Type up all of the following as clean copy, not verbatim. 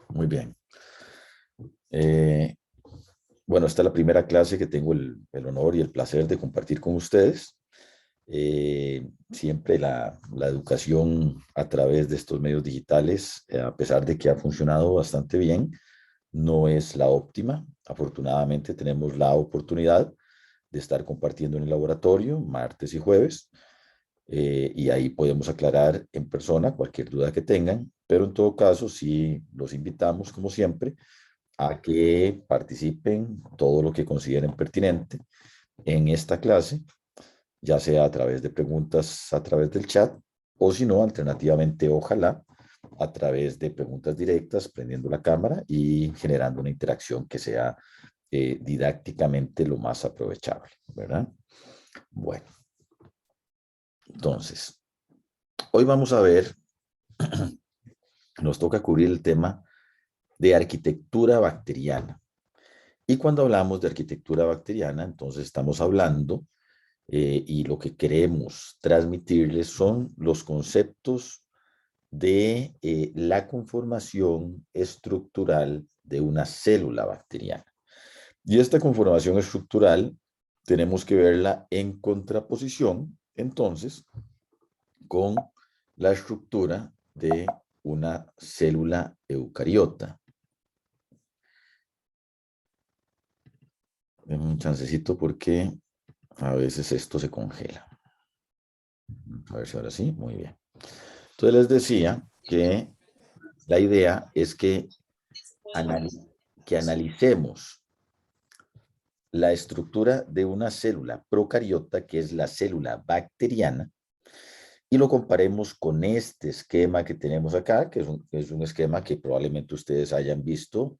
Muy bien. Bueno, esta es la primera clase que tengo el honor y el placer de compartir con ustedes. Siempre la educación a través de estos medios digitales, a pesar de que ha funcionado bastante bien, no es la óptima. Afortunadamente tenemos la oportunidad de estar compartiendo en el laboratorio martes y jueves, y ahí podemos aclarar en persona cualquier duda que tengan, pero en todo caso sí los invitamos, como siempre, a que participen todo lo que consideren pertinente en esta clase, ya sea a través de preguntas a través del chat o si no, alternativamente, ojalá, a través de preguntas directas, prendiendo la cámara y generando una interacción que sea didácticamente lo más aprovechable, ¿verdad? Bueno, entonces, hoy vamos a ver, nos toca cubrir el tema de arquitectura bacteriana. Y cuando hablamos de arquitectura bacteriana, entonces estamos hablando y lo que queremos transmitirles son los conceptos de la conformación estructural de una célula bacteriana. Y esta conformación estructural tenemos que verla en contraposición, entonces, con la estructura de una célula eucariota. Denme un chancecito porque a veces esto se congela. A ver si ahora sí, muy bien. Entonces les decía que la idea es que, analicemos la estructura de una célula procariota, que es la célula bacteriana, y lo comparemos con este esquema que tenemos acá, que es un esquema que probablemente ustedes hayan visto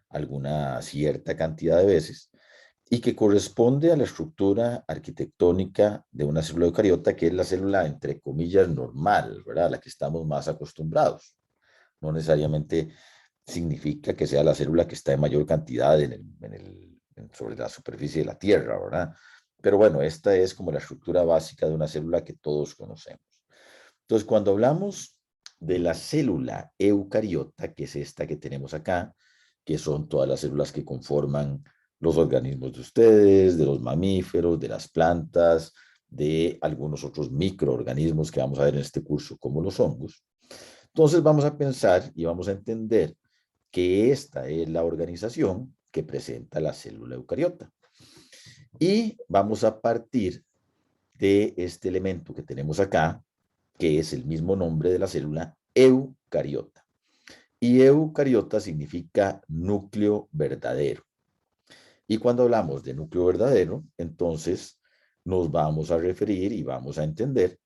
alguna cierta cantidad de veces, y que corresponde a la estructura arquitectónica de una célula eucariota, que es la célula, entre comillas, normal, ¿verdad? A la que estamos más acostumbrados. No necesariamente significa que sea la célula que está en mayor cantidad sobre la superficie de la Tierra, ¿verdad? Pero bueno, esta es como la estructura básica de una célula que todos conocemos. Entonces, cuando hablamos de la célula eucariota, que es esta que tenemos acá, que son todas las células que conforman los organismos de ustedes, de los mamíferos, de las plantas, de algunos otros microorganismos que vamos a ver en este curso, como los hongos. Entonces vamos a pensar y vamos a entender que esta es la organización que presenta la célula eucariota. Y vamos a partir de este elemento que tenemos acá, que es el mismo nombre de la célula, eucariota. Y eucariota significa núcleo verdadero. Y cuando hablamos de núcleo verdadero, entonces nos vamos a referir y vamos a entender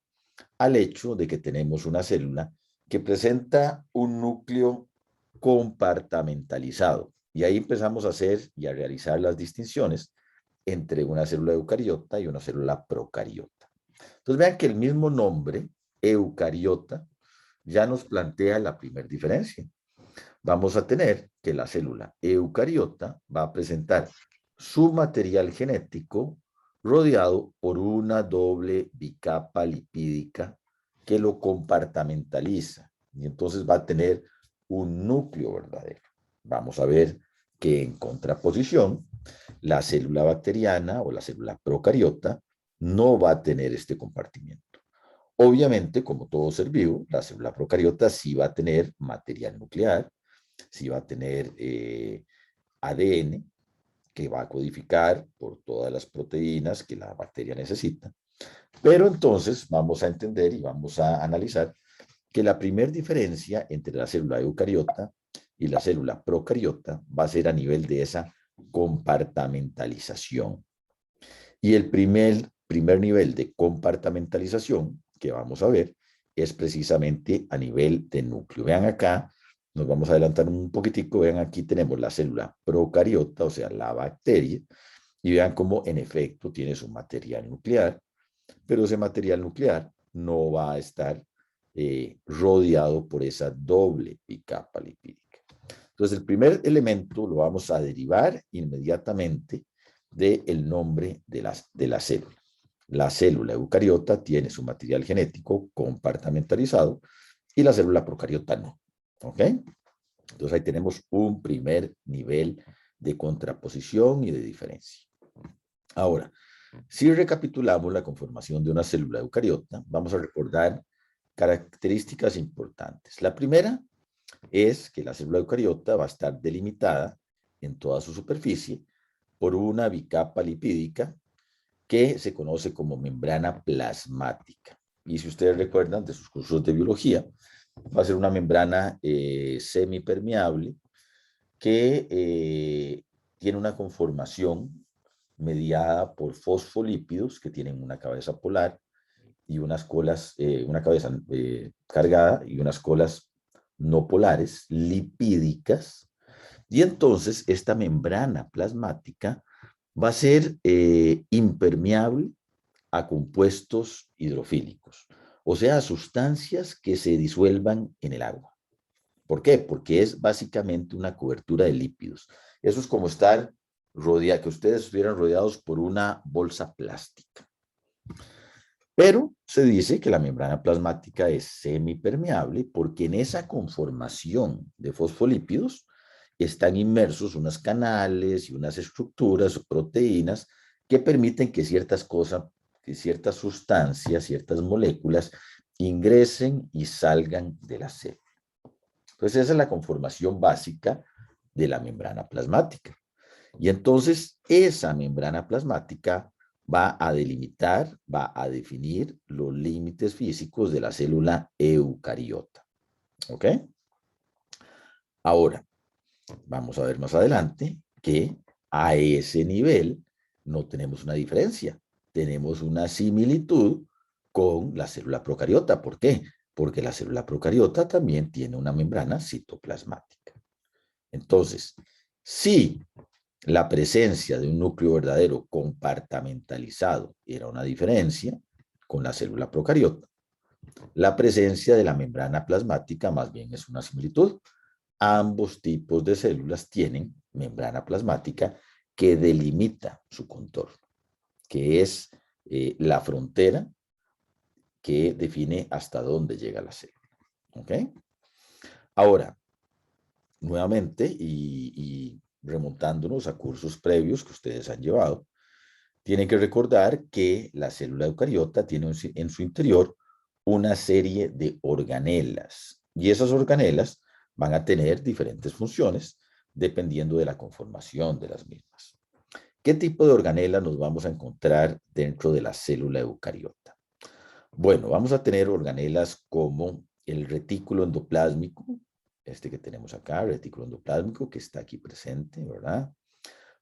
al hecho de que tenemos una célula que presenta un núcleo compartamentalizado. Y ahí empezamos a hacer y a realizar las distinciones entre una célula eucariota y una célula procariota. Entonces vean que el mismo nombre, eucariota, ya nos plantea la primera diferencia. Vamos a tener que la célula eucariota va a presentar su material genético rodeado por una doble bicapa lipídica que lo compartamentaliza, y entonces va a tener un núcleo verdadero. Vamos a ver que, en contraposición, la célula bacteriana o la célula procariota no va a tener este compartimiento. Obviamente, como todo ser vivo, la célula procariota sí va a tener material nuclear, sí va a tener ADN, que va a codificar por todas las proteínas que la bacteria necesita. Pero entonces vamos a entender y vamos a analizar que la primera diferencia entre la célula eucariota y la célula procariota va a ser a nivel de esa compartamentalización. Y el primer nivel de compartamentalización que vamos a ver es precisamente a nivel de núcleo. Vean acá, nos vamos a adelantar un poquitico, vean aquí tenemos la célula procariota, o sea, la bacteria, y vean cómo en efecto tiene su material nuclear, pero ese material nuclear no va a estar rodeado por esa doble bicapa lipídica. Entonces, el primer elemento lo vamos a derivar inmediatamente del nombre de la célula. La célula eucariota tiene su material genético compartamentalizado y la célula procariota no. ¿Ok? Entonces ahí tenemos un primer nivel de contraposición y de diferencia. Ahora, si recapitulamos la conformación de una célula eucariota, vamos a recordar características importantes. La primera es que la célula eucariota va a estar delimitada en toda su superficie por una bicapa lipídica que se conoce como membrana plasmática. Y si ustedes recuerdan de sus cursos de biología, va a ser una membrana semipermeable que tiene una conformación mediada por fosfolípidos que tienen una cabeza polar y unas colas, una cabeza cargada y unas colas no polares, lipídicas. Y entonces esta membrana plasmática va a ser impermeable a compuestos hidrofílicos, o sea, a sustancias que se disuelvan en el agua. ¿Por qué? Porque es básicamente una cobertura de lípidos. Eso es como estar rodeado, que ustedes estuvieran rodeados por una bolsa plástica. Pero se dice que la membrana plasmática es semipermeable porque en esa conformación de fosfolípidos están inmersos unos canales y unas estructuras o proteínas que permiten que ciertas cosas, que ciertas sustancias, ciertas moléculas ingresen y salgan de la célula. Entonces esa es la conformación básica de la membrana plasmática. Y entonces esa membrana plasmática va a delimitar, va a definir los límites físicos de la célula eucariota. ¿Ok? Ahora, vamos a ver más adelante que a ese nivel no tenemos una diferencia, tenemos una similitud con la célula procariota. ¿Por qué? Porque la célula procariota también tiene una membrana citoplasmática. Entonces, si la presencia de un núcleo verdadero compartamentalizado era una diferencia con la célula procariota, la presencia de la membrana plasmática más bien es una similitud. Ambos tipos de células tienen membrana plasmática que delimita su contorno, que es la frontera que define hasta dónde llega la célula. ¿Ok? Ahora, nuevamente, y remontándonos a cursos previos que ustedes han llevado, tienen que recordar que la célula eucariota tiene en su interior una serie de organelas y esas organelas van a tener diferentes funciones dependiendo de la conformación de las mismas. ¿Qué tipo de organela nos vamos a encontrar dentro de la célula eucariota? Bueno, vamos a tener organelas como el retículo endoplásmico, este que tenemos acá, retículo endoplásmico, que está aquí presente, ¿verdad?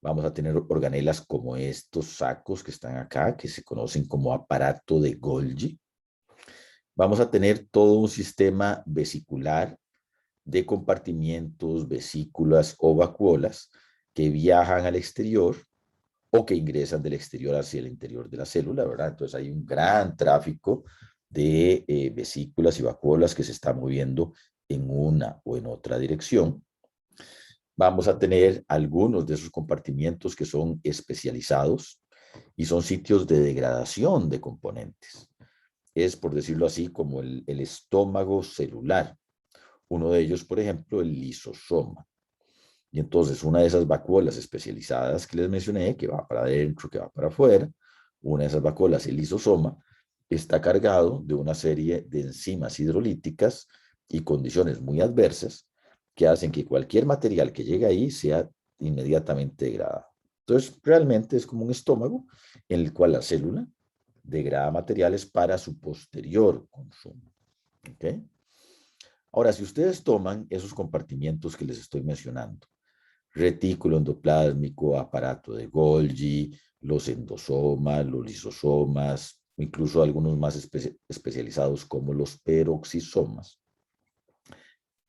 Vamos a tener organelas como estos sacos que están acá, que se conocen como aparato de Golgi. Vamos a tener todo un sistema vesicular de compartimientos, vesículas o vacuolas que viajan al exterior o que ingresan del exterior hacia el interior de la célula, ¿verdad? Entonces hay un gran tráfico de vesículas y vacuolas que se está moviendo en una o en otra dirección. Vamos a tener algunos de esos compartimientos que son especializados y son sitios de degradación de componentes. Es, por decirlo así, como el estómago celular. Uno de ellos, por ejemplo, el lisosoma. Y entonces una de esas vacuolas especializadas que les mencioné, que va para adentro, que va para afuera, una de esas vacuolas, el lisosoma, está cargado de una serie de enzimas hidrolíticas y condiciones muy adversas que hacen que cualquier material que llegue ahí sea inmediatamente degradado. Entonces, realmente es como un estómago en el cual la célula degrada materiales para su posterior consumo. ¿Okay? Ahora, si ustedes toman esos compartimientos que les estoy mencionando, retículo endoplásmico, aparato de Golgi, los endosomas, los lisosomas, incluso algunos más especializados como los peroxisomas,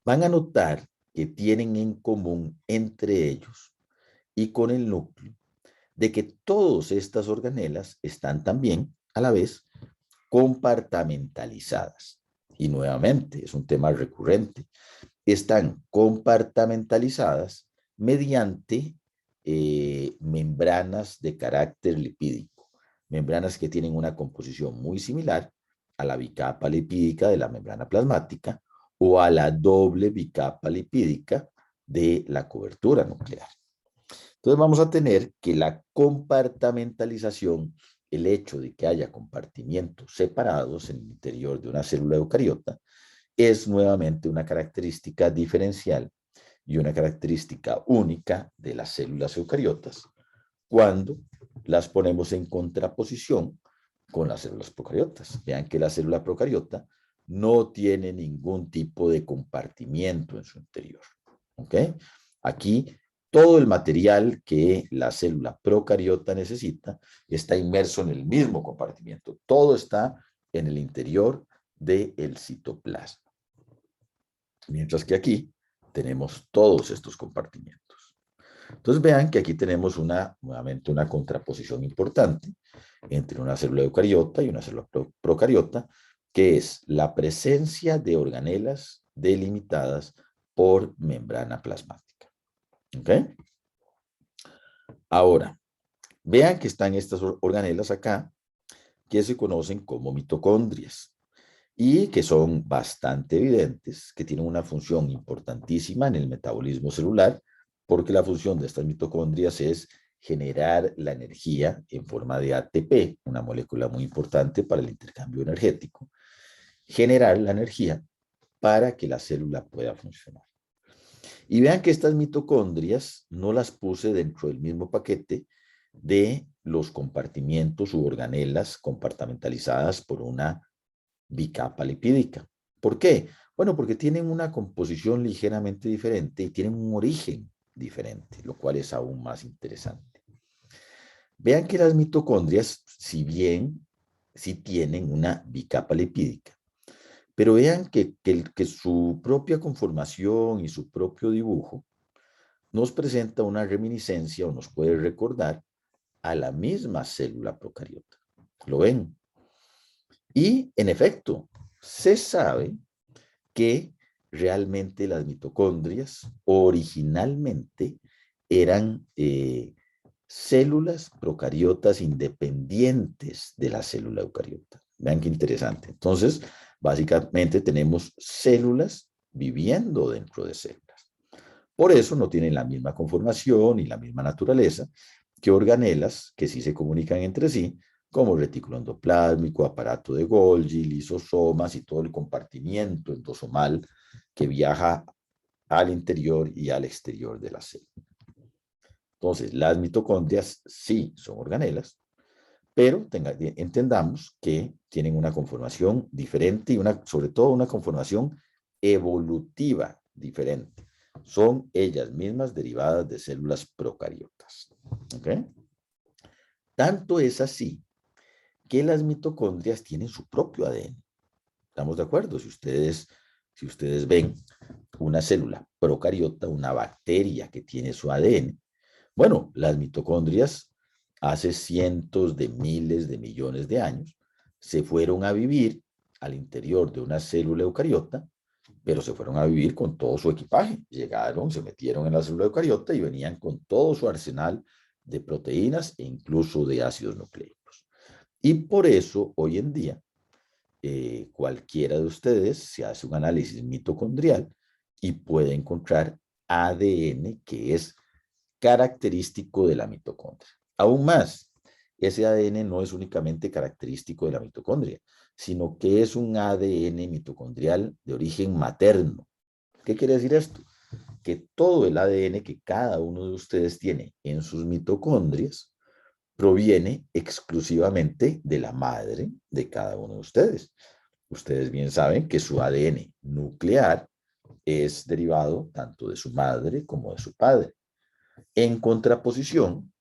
van a notar que tienen en común entre ellos y con el núcleo de que todas estas organelas están también a la vez compartamentalizadas. Y nuevamente, es un tema recurrente. Están compartamentalizadas mediante membranas de carácter lipídico, membranas que tienen una composición muy similar a la bicapa lipídica de la membrana plasmática o a la doble bicapa lipídica de la cobertura nuclear. Entonces vamos a tener que la compartimentalización, el hecho de que haya compartimientos separados en el interior de una célula eucariota, es nuevamente una característica diferencial y una característica única de las células eucariotas cuando las ponemos en contraposición con las células procariotas. Vean que la célula procariota no tiene ningún tipo de compartimiento en su interior. ¿Ok? Aquí todo el material que la célula procariota necesita está inmerso en el mismo compartimiento. Todo está en el interior del citoplasma. Mientras que aquí tenemos todos estos compartimientos. Entonces vean que aquí tenemos nuevamente una contraposición importante entre una célula eucariota y una célula procariota, que es la presencia de organelas delimitadas por membrana plasmática. ¿Ok? Ahora, vean que están estas organelas acá, que se conocen como mitocondrias y que son bastante evidentes, que tienen una función importantísima en el metabolismo celular, porque la función de estas mitocondrias es generar la energía en forma de ATP, una molécula muy importante para el intercambio energético, generar la energía para que la célula pueda funcionar. Y vean que estas mitocondrias no las puse dentro del mismo paquete de los compartimientos u organelas compartimentalizadas por una bicapa lipídica. ¿Por qué? Bueno, porque tienen una composición ligeramente diferente y tienen un origen diferente, lo cual es aún más interesante. Vean que las mitocondrias, si bien sí tienen una bicapa lipídica, pero vean que su propia conformación y su propio dibujo nos presenta una reminiscencia o nos puede recordar a la misma célula procariota. ¿Lo ven? Y en efecto, se sabe que realmente las mitocondrias originalmente eran células procariotas independientes de la célula eucariota. Vean qué interesante. Entonces, básicamente tenemos células viviendo dentro de células. Por eso no tienen la misma conformación y la misma naturaleza que organelas que sí se comunican entre sí, como retículo endoplásmico, aparato de Golgi, lisosomas y todo el compartimiento endosomal que viaja al interior y al exterior de la célula. Entonces, las mitocondrias sí son organelas, pero entendamos que tienen una conformación diferente y sobre todo una conformación evolutiva diferente. Son ellas mismas derivadas de células procariotas. ¿Ok? Tanto es así que las mitocondrias tienen su propio ADN. ¿Estamos de acuerdo? Si ustedes ven una célula procariota, una bacteria que tiene su ADN, bueno, las mitocondrias hace cientos de miles de millones de años se fueron a vivir al interior de una célula eucariota, pero se fueron a vivir con todo su equipaje. Llegaron, se metieron en la célula eucariota y venían con todo su arsenal de proteínas e incluso de ácidos nucleicos. Y por eso, hoy en día, cualquiera de ustedes se hace un análisis mitocondrial y puede encontrar ADN que es característico de la mitocondria. Aún más, ese ADN no es únicamente característico de la mitocondria, sino que es un ADN mitocondrial de origen materno. ¿Qué quiere decir esto? Que todo el ADN que cada uno de ustedes tiene en sus mitocondrias proviene exclusivamente de la madre de cada uno de ustedes. Ustedes bien saben que su ADN nuclear es derivado tanto de su madre como de su padre. En contraposición,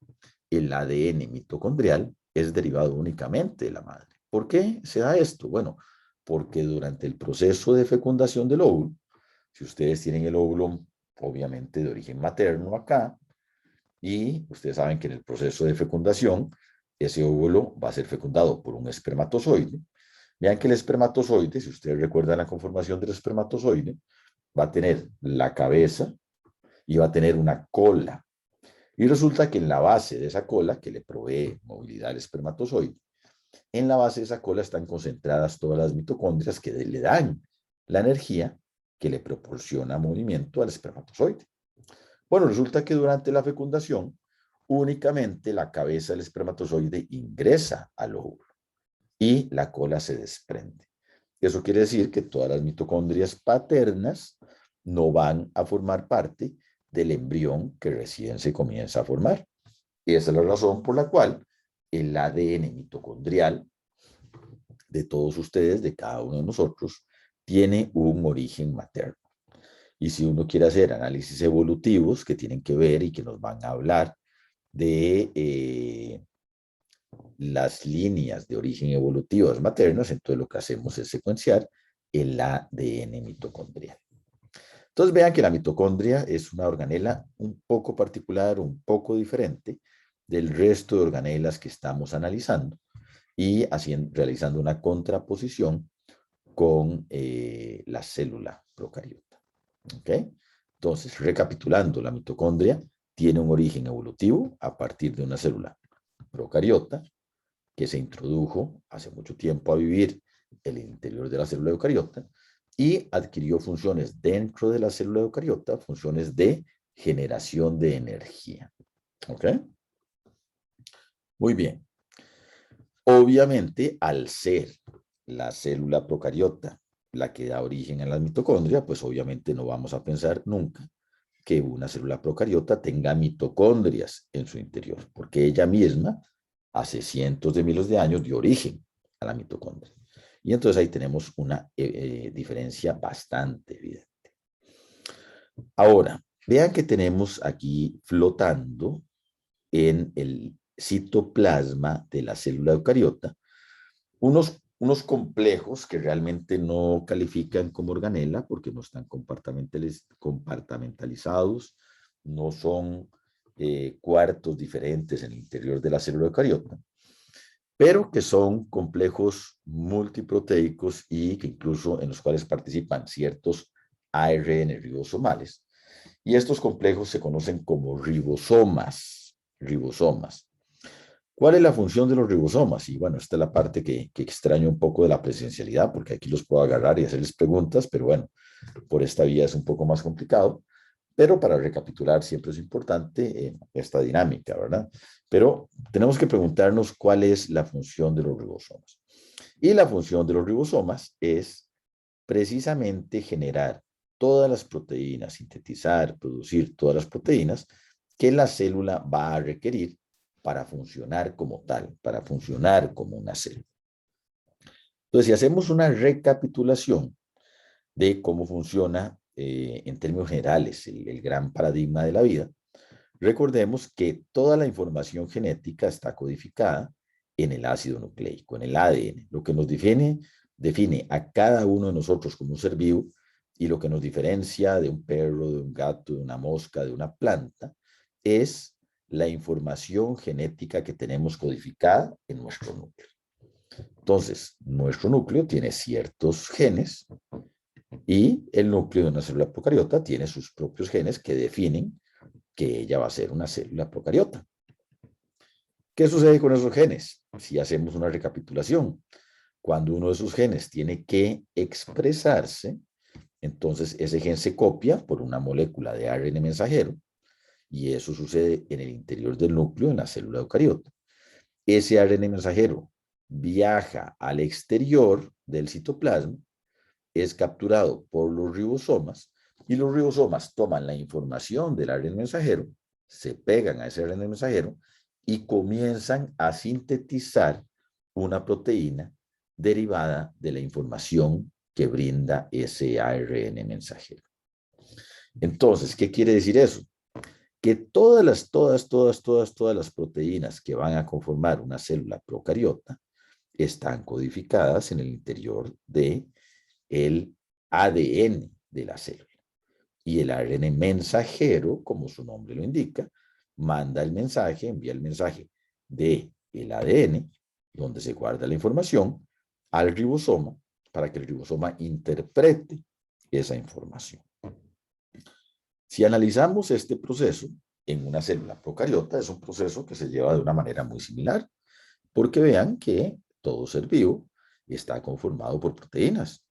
el ADN mitocondrial es derivado únicamente de la madre. ¿Por qué se da esto? Bueno, porque durante el proceso de fecundación del óvulo, si ustedes tienen el óvulo obviamente de origen materno acá, y ustedes saben que en el proceso de fecundación, ese óvulo va a ser fecundado por un espermatozoide. Vean que el espermatozoide, si ustedes recuerdan la conformación del espermatozoide, va a tener la cabeza y va a tener una cola. Y resulta que en la base de esa cola, que le provee movilidad al espermatozoide, en la base de esa cola están concentradas todas las mitocondrias que le dan la energía que le proporciona movimiento al espermatozoide. Bueno, resulta que durante la fecundación, únicamente la cabeza del espermatozoide ingresa al óvulo y la cola se desprende. Eso quiere decir que todas las mitocondrias paternas no van a formar parte del embrión que recién se comienza a formar. Y esa es la razón por la cual el ADN mitocondrial de todos ustedes, de cada uno de nosotros, tiene un origen materno. Y si uno quiere hacer análisis evolutivos que tienen que ver y que nos van a hablar de las líneas de origen evolutivas maternas, entonces lo que hacemos es secuenciar el ADN mitocondrial. Entonces vean que la mitocondria es una organela un poco particular, un poco diferente del resto de organelas que estamos analizando y realizando una contraposición con la célula procariota. ¿Ok? Entonces, recapitulando, la mitocondria tiene un origen evolutivo a partir de una célula procariota que se introdujo hace mucho tiempo a vivir en el interior de la célula eucariota y adquirió funciones dentro de la célula eucariota, funciones de generación de energía. ¿Ok? Muy bien. Obviamente, al ser la célula procariota la que da origen a la mitocondria, pues obviamente no vamos a pensar nunca que una célula procariota tenga mitocondrias en su interior, porque ella misma hace cientos de miles de años dio origen a la mitocondria. Y entonces ahí tenemos una diferencia bastante evidente. Ahora, vean que tenemos aquí flotando en el citoplasma de la célula eucariota unos complejos que realmente no califican como organela porque no están compartamentalizados, no son cuartos diferentes en el interior de la célula eucariota, pero que son complejos multiproteicos y que incluso en los cuales participan ciertos ARN ribosomales. Y estos complejos se conocen como ribosomas. ¿Cuál es la función de los ribosomas? Y bueno, esta es la parte que extraño un poco de la presencialidad, porque aquí los puedo agarrar y hacerles preguntas, pero bueno, por esta vía es un poco más complicado. Pero para recapitular siempre es importante esta dinámica, ¿verdad? Pero tenemos que preguntarnos cuál es la función de los ribosomas. Y la función de los ribosomas es precisamente generar todas las proteínas, sintetizar, producir todas las proteínas que la célula va a requerir para funcionar como tal, para funcionar como una célula. Entonces, si hacemos una recapitulación de cómo funciona en términos generales el gran paradigma de la vida, recordemos que toda la información genética está codificada en el ácido nucleico, en el ADN, lo que nos define a cada uno de nosotros como un ser vivo y lo que nos diferencia de un perro, de un gato, de una mosca, de una planta, es la información genética que tenemos codificada en nuestro núcleo. Entonces, nuestro núcleo tiene ciertos genes y el núcleo de una célula procariota tiene sus propios genes que definen que ella va a ser una célula procariota. ¿Qué sucede con esos genes? Si hacemos una recapitulación, cuando uno de esos genes tiene que expresarse, entonces ese gen se copia por una molécula de ARN mensajero y eso sucede en el interior del núcleo, en la célula eucariota. Ese ARN mensajero viaja al exterior del citoplasma, es capturado por los ribosomas y los ribosomas toman la información del ARN mensajero, se pegan a ese ARN mensajero y comienzan a sintetizar una proteína derivada de la información que brinda ese ARN mensajero. Entonces, ¿qué quiere decir eso? Que todas las proteínas que van a conformar una célula procariota están codificadas en el interior de el ADN de la célula. Y el ARN mensajero, como su nombre lo indica, manda el mensaje, envía el mensaje del ADN, donde se guarda la información, al ribosoma, para que el ribosoma interprete esa información. Si analizamos este proceso en una célula procariota, es un proceso que se lleva de una manera muy similar, porque vean que todo ser vivo está conformado por proteínas.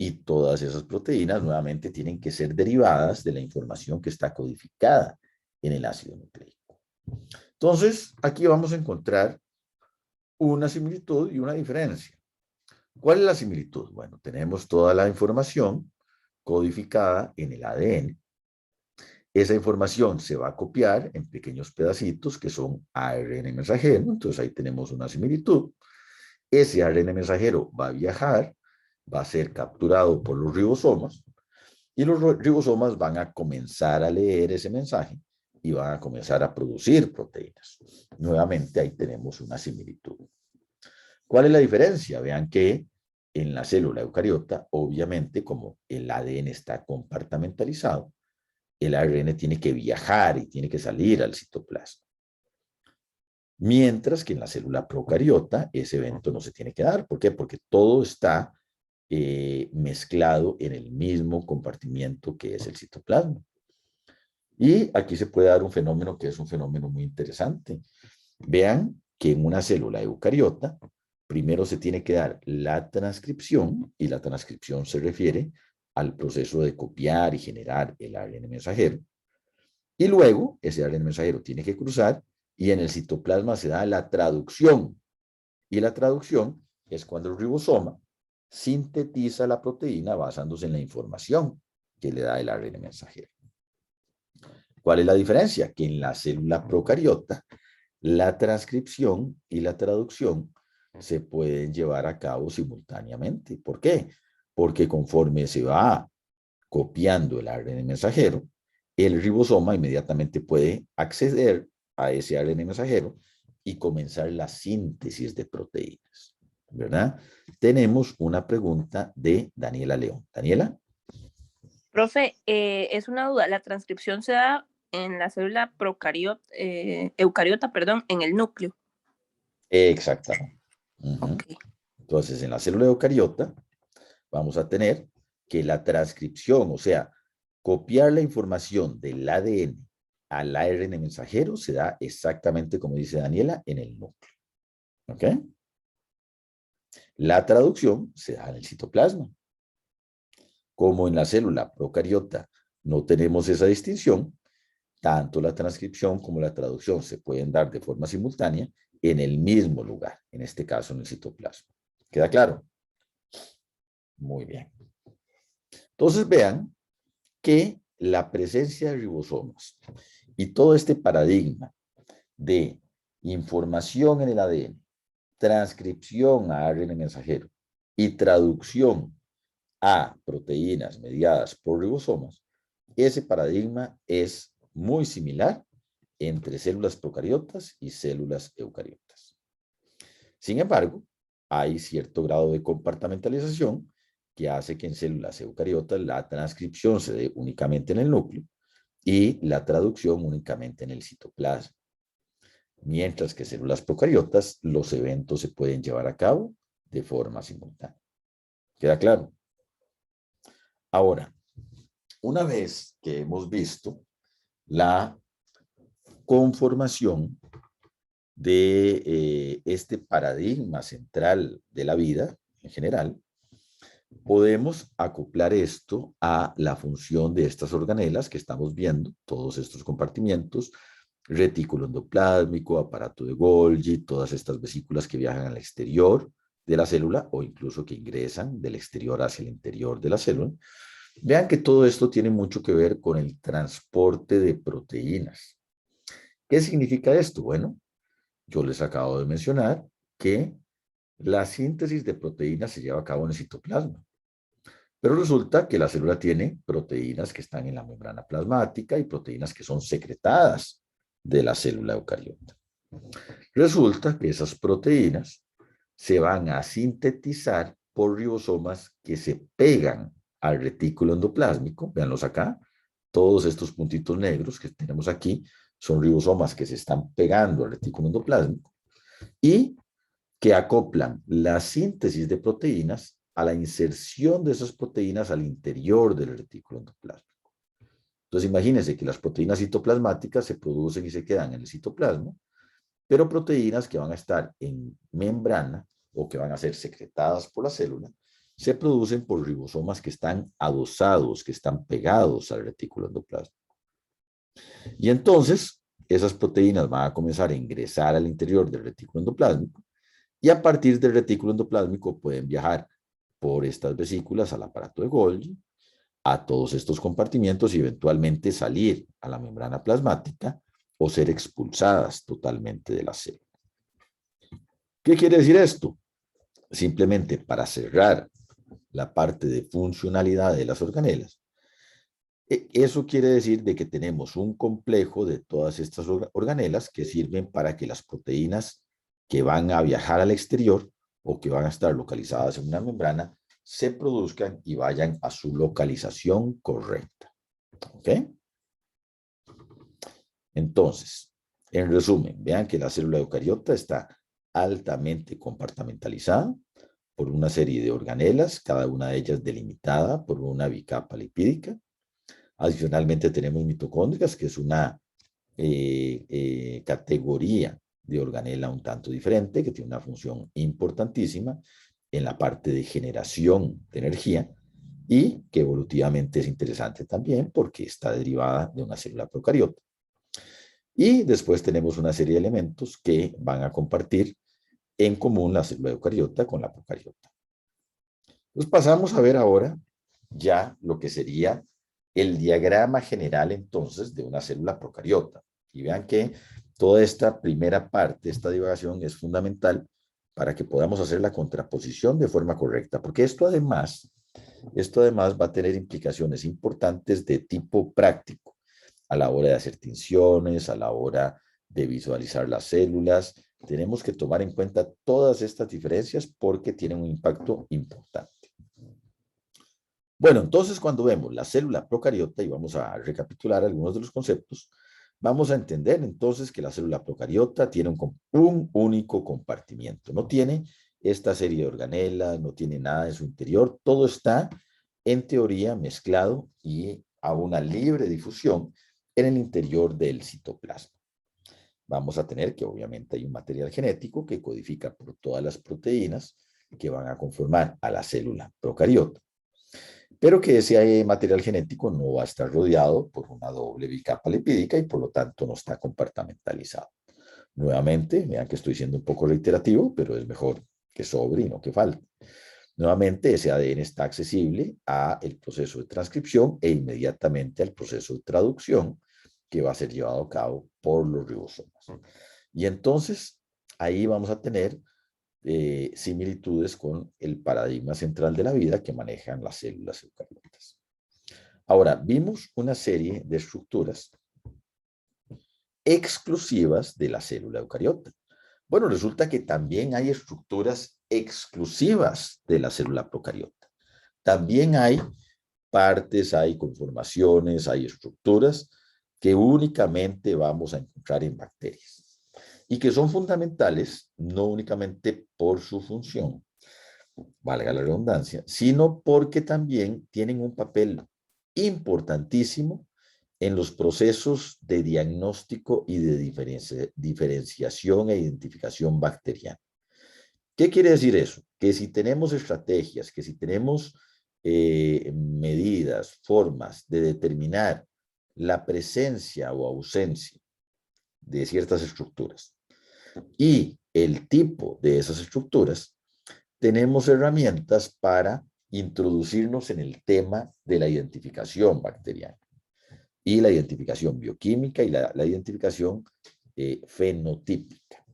Y todas esas proteínas nuevamente tienen que ser derivadas de la información que está codificada en el ácido nucleico. Entonces, aquí vamos a encontrar una similitud y una diferencia. ¿Cuál es la similitud? Bueno, tenemos toda la información codificada en el ADN. Esa información se va a copiar en pequeños pedacitos que son ARN mensajero. Entonces ahí tenemos una similitud. Ese ARN mensajero va a viajar, va a ser capturado por los ribosomas y los ribosomas van a comenzar a leer ese mensaje y van a comenzar a producir proteínas. Nuevamente ahí tenemos una similitud. ¿Cuál es la diferencia? Vean que en la célula eucariota, obviamente, como el ADN está compartimentalizado, el ARN tiene que viajar y tiene que salir al citoplasma. Mientras que en la célula procariota ese evento no se tiene que dar. ¿Por qué? Porque todo está mezclado en el mismo compartimiento que es el citoplasma. Y aquí se puede dar un fenómeno que es un fenómeno muy interesante. Vean que en una célula eucariota, primero se tiene que dar la transcripción, y la transcripción se refiere al proceso de copiar y generar el ARN mensajero. Y luego ese ARN mensajero tiene que cruzar y en el citoplasma se da la traducción. Y la traducción es cuando el ribosoma sintetiza la proteína basándose en la información que le da el ARN mensajero. ¿Cuál es la diferencia? Que en la célula procariota la transcripción y la traducción se pueden llevar a cabo simultáneamente. ¿Por qué? Porque conforme se va copiando el ARN mensajero, el ribosoma inmediatamente puede acceder a ese ARN mensajero y comenzar la síntesis de proteínas, ¿verdad? Tenemos una pregunta de Daniela León. Daniela. Profe, es una duda. ¿La transcripción se da en la célula eucariota, perdón, en el núcleo? Exactamente. Okay. Entonces, en la célula eucariota vamos a tener que la transcripción, o sea, copiar la información del ADN al ARN mensajero se da exactamente como dice Daniela en el núcleo. ¿Ok? La traducción se da en el citoplasma. Como en la célula procariota no tenemos esa distinción, tanto la transcripción como la traducción se pueden dar de forma simultánea en el mismo lugar, en este caso en el citoplasma. ¿Queda claro? Muy bien. Entonces vean que la presencia de ribosomas y todo este paradigma de información en el ADN, transcripción a ARN mensajero y traducción a proteínas mediadas por ribosomas, ese paradigma es muy similar entre células procariotas y células eucariotas. Sin embargo, hay cierto grado de compartimentalización que hace que en células eucariotas la transcripción se dé únicamente en el núcleo y la traducción únicamente en el citoplasma. Mientras que en células procariotas los eventos se pueden llevar a cabo de forma simultánea. ¿Queda claro? Ahora, una vez que hemos visto la conformación de este paradigma central de la vida en general, podemos acoplar esto a la función de estas organelas que estamos viendo, todos estos compartimientos, retículo endoplásmico, aparato de Golgi, todas estas vesículas que viajan al exterior de la célula o incluso que ingresan del exterior hacia el interior de la célula. Vean que todo esto tiene mucho que ver con el transporte de proteínas. ¿Qué significa esto? Bueno, yo les acabo de mencionar que la síntesis de proteínas se lleva a cabo en el citoplasma. Pero resulta que la célula tiene proteínas que están en la membrana plasmática y proteínas que son secretadas de la célula eucariota. Resulta que esas proteínas se van a sintetizar por ribosomas que se pegan al retículo endoplásmico. Véanlos acá. Todos estos puntitos negros que tenemos aquí son ribosomas que se están pegando al retículo endoplásmico y que acoplan la síntesis de proteínas a la inserción de esas proteínas al interior del retículo endoplásmico. Entonces imagínense que las proteínas citoplasmáticas se producen y se quedan en el citoplasma, pero proteínas que van a estar en membrana o que van a ser secretadas por la célula se producen por ribosomas que están adosados, que están pegados al retículo endoplasmático. Y entonces, esas proteínas van a comenzar a ingresar al interior del retículo endoplásmico y a partir del retículo endoplásmico pueden viajar por estas vesículas al aparato de Golgi, a todos estos compartimientos y eventualmente salir a la membrana plasmática o ser expulsadas totalmente de la célula. ¿Qué quiere decir esto? Simplemente para cerrar la parte de funcionalidad de las organelas. Eso quiere decir de que tenemos un complejo de todas estas organelas que sirven para que las proteínas que van a viajar al exterior o que van a estar localizadas en una membrana se produzcan y vayan a su localización correcta. ¿Ok? Entonces, en resumen, vean que la célula eucariota está altamente compartimentalizada por una serie de organelas, cada una de ellas delimitada por una bicapa lipídica. Adicionalmente tenemos mitocondrias, que es una categoría de organela un tanto diferente, que tiene una función importantísima en la parte de generación de energía y que evolutivamente es interesante también porque está derivada de una célula procariota. Y después tenemos una serie de elementos que van a compartir en común la célula eucariota con la procariota. Entonces pasamos a ver ahora ya lo que sería el diagrama general entonces de una célula procariota. Y vean que toda esta primera parte, esta divagación es fundamental para que podamos hacer la contraposición de forma correcta, porque esto además va a tener implicaciones importantes de tipo práctico a la hora de hacer tinciones, a la hora de visualizar las células. Tenemos que tomar en cuenta todas estas diferencias porque tienen un impacto importante. Bueno, entonces cuando vemos la célula procariota, y vamos a recapitular algunos de los conceptos, vamos a entender entonces que la célula procariota tiene un único compartimiento. No tiene esta serie de organelas, no tiene nada en su interior. Todo está, en teoría, mezclado y a una libre difusión en el interior del citoplasma. Vamos a tener que obviamente hay un material genético que codifica por todas las proteínas que van a conformar a la célula procariota, pero que ese material genético no va a estar rodeado por una doble bicapa lipídica y por lo tanto no está compartimentalizado. Nuevamente, vean que estoy siendo un poco reiterativo, pero es mejor que sobre y no que falte. Nuevamente, ese ADN está accesible al proceso de transcripción e inmediatamente al proceso de traducción que va a ser llevado a cabo por los ribosomas. Y entonces, ahí vamos a tener similitudes con el paradigma central de la vida que manejan las células eucariotas. Ahora, vimos una serie de estructuras exclusivas de la célula eucariota. Bueno, resulta que también hay estructuras exclusivas de la célula procariota. También hay partes, hay conformaciones, hay estructuras que únicamente vamos a encontrar en bacterias y que son fundamentales no únicamente por su función, valga la redundancia, sino porque también tienen un papel importantísimo en los procesos de diagnóstico y de diferenciación e identificación bacteriana. ¿Qué quiere decir eso? Que si tenemos estrategias, que si tenemos medidas, formas de determinar la presencia o ausencia de ciertas estructuras y el tipo de esas estructuras, tenemos herramientas para introducirnos en el tema de la identificación bacteriana y la identificación bioquímica y la identificación fenotípica.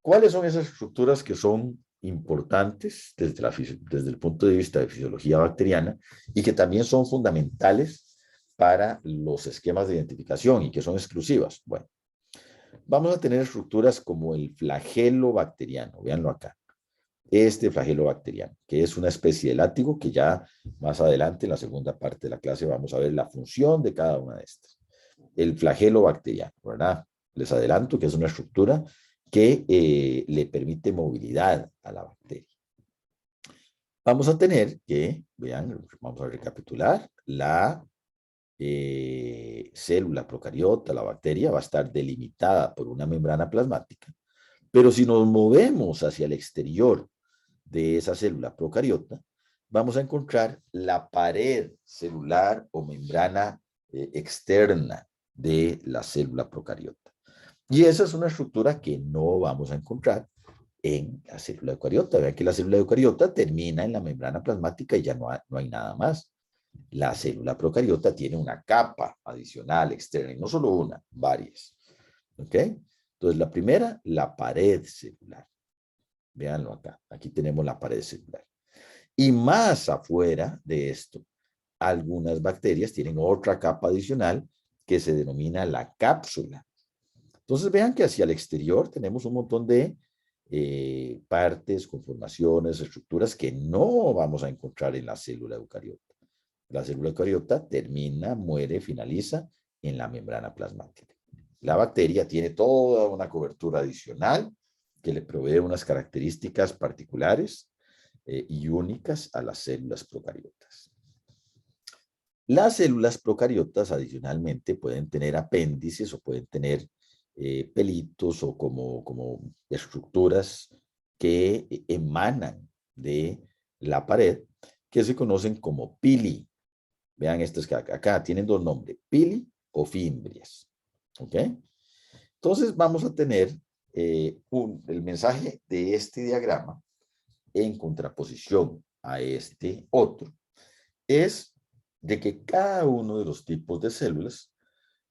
¿Cuáles son esas estructuras que son importantes desde el punto de vista de fisiología bacteriana y que también son fundamentales para los esquemas de identificación y que son exclusivas? Bueno, vamos a tener estructuras como el flagelo bacteriano, véanlo acá. Este flagelo bacteriano, que es una especie de látigo que ya más adelante en la segunda parte de la clase vamos a ver la función de cada una de estas. El flagelo bacteriano, ¿verdad? Les adelanto que es una estructura que le permite movilidad a la bacteria. Vamos a tener que, vean, vamos a recapitular, la célula procariota, la bacteria, va a estar delimitada por una membrana plasmática, pero si nos movemos hacia el exterior de esa célula procariota, vamos a encontrar la pared celular o membrana externa de la célula procariota. Y esa es una estructura que no vamos a encontrar en la célula eucariota. Vean que la célula eucariota termina en la membrana plasmática y ya no hay nada más. La célula procariota tiene una capa adicional externa, y no solo una, varias. ¿Ok? Entonces, la primera, la pared celular. Véanlo acá. Aquí tenemos la pared celular. Y más afuera de esto, algunas bacterias tienen otra capa adicional que se denomina la cápsula. Entonces, vean que hacia el exterior tenemos un montón de partes, conformaciones, estructuras que no vamos a encontrar en la célula eucariota. La célula eucariota termina, muere, finaliza en la membrana plasmática. La bacteria tiene toda una cobertura adicional que le provee unas características particulares y únicas a las células procariotas. Las células procariotas adicionalmente pueden tener apéndices o pueden tener pelitos o como estructuras que emanan de la pared que se conocen como pili. Vean estos que acá tienen dos nombres, pili o fimbrias. ¿Ok? Entonces vamos a tener el mensaje de este diagrama en contraposición a este otro, es de que cada uno de los tipos de células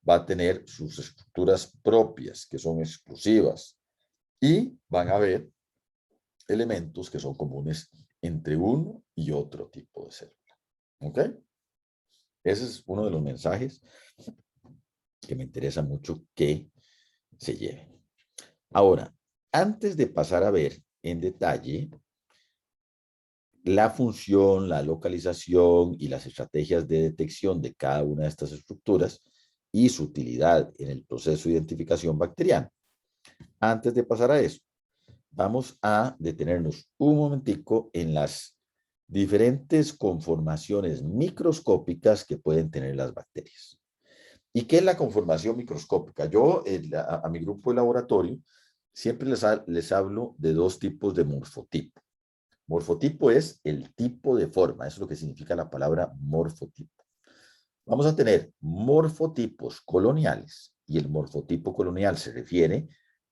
va a tener sus estructuras propias, que son exclusivas, y van a haber elementos que son comunes entre uno y otro tipo de célula. ¿Ok? Ese es uno de los mensajes que me interesa mucho que se lleven. Ahora, antes de pasar a ver en detalle la función, la localización y las estrategias de detección de cada una de estas estructuras y su utilidad en el proceso de identificación bacteriana. Antes de pasar a eso, vamos a detenernos un momentico en las diferentes conformaciones microscópicas que pueden tener las bacterias. ¿Y qué es la conformación microscópica? Yo a mi grupo de laboratorio siempre les hablo de dos tipos de morfotipo. Morfotipo es el tipo de forma, eso es lo que significa la palabra morfotipo. Vamos a tener morfotipos coloniales y el morfotipo colonial se refiere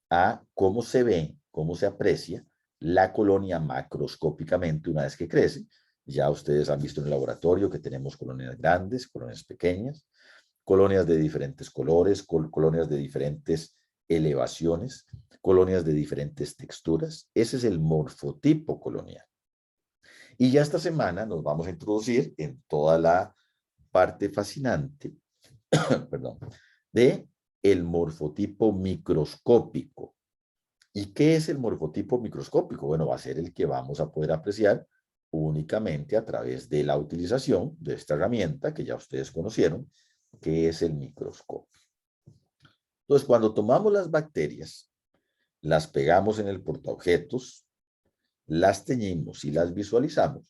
a cómo se ve, cómo se aprecia la colonia macroscópicamente una vez que crece. Ya ustedes han visto en el laboratorio que tenemos colonias grandes, colonias pequeñas, colonias de diferentes colores, colonias de diferentes elevaciones, colonias de diferentes texturas. Ese es el morfotipo colonial. Y ya esta semana nos vamos a introducir en toda la parte fascinante, perdón, de el morfotipo microscópico. ¿Y qué es el morfotipo microscópico? Bueno, va a ser el que vamos a poder apreciar únicamente a través de la utilización de esta herramienta que ya ustedes conocieron, que es el microscopio. Entonces, cuando tomamos las bacterias, las pegamos en el portaobjetos, las teñimos y las visualizamos,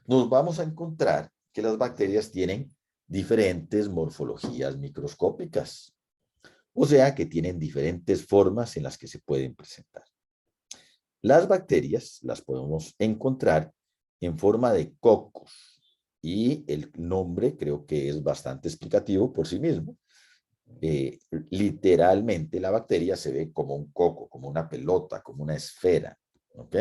nos vamos a encontrar que las bacterias tienen diferentes morfologías microscópicas, o sea que tienen diferentes formas en las que se pueden presentar. Las bacterias las podemos encontrar en forma de cocos y el nombre creo que es bastante explicativo por sí mismo. Literalmente la bacteria se ve como un coco, como una pelota, como una esfera. ¿Ok?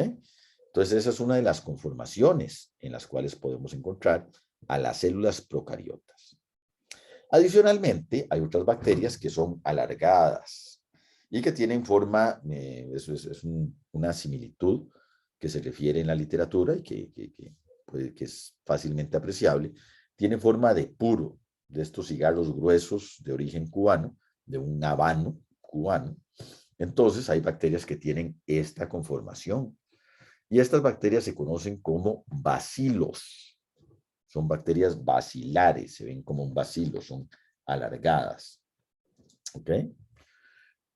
Entonces esa es una de las conformaciones en las cuales podemos encontrar a las células procariotas. Adicionalmente, hay otras bacterias que son alargadas y que tienen forma, eso es una similitud que se refiere en la literatura y que es fácilmente apreciable, tiene forma de puro, de estos cigarros gruesos de origen cubano, de un habano cubano. Entonces, hay bacterias que tienen esta conformación. Y estas bacterias se conocen como bacilos. Son bacterias bacilares, se ven como un bacilo, son alargadas. ¿Ok?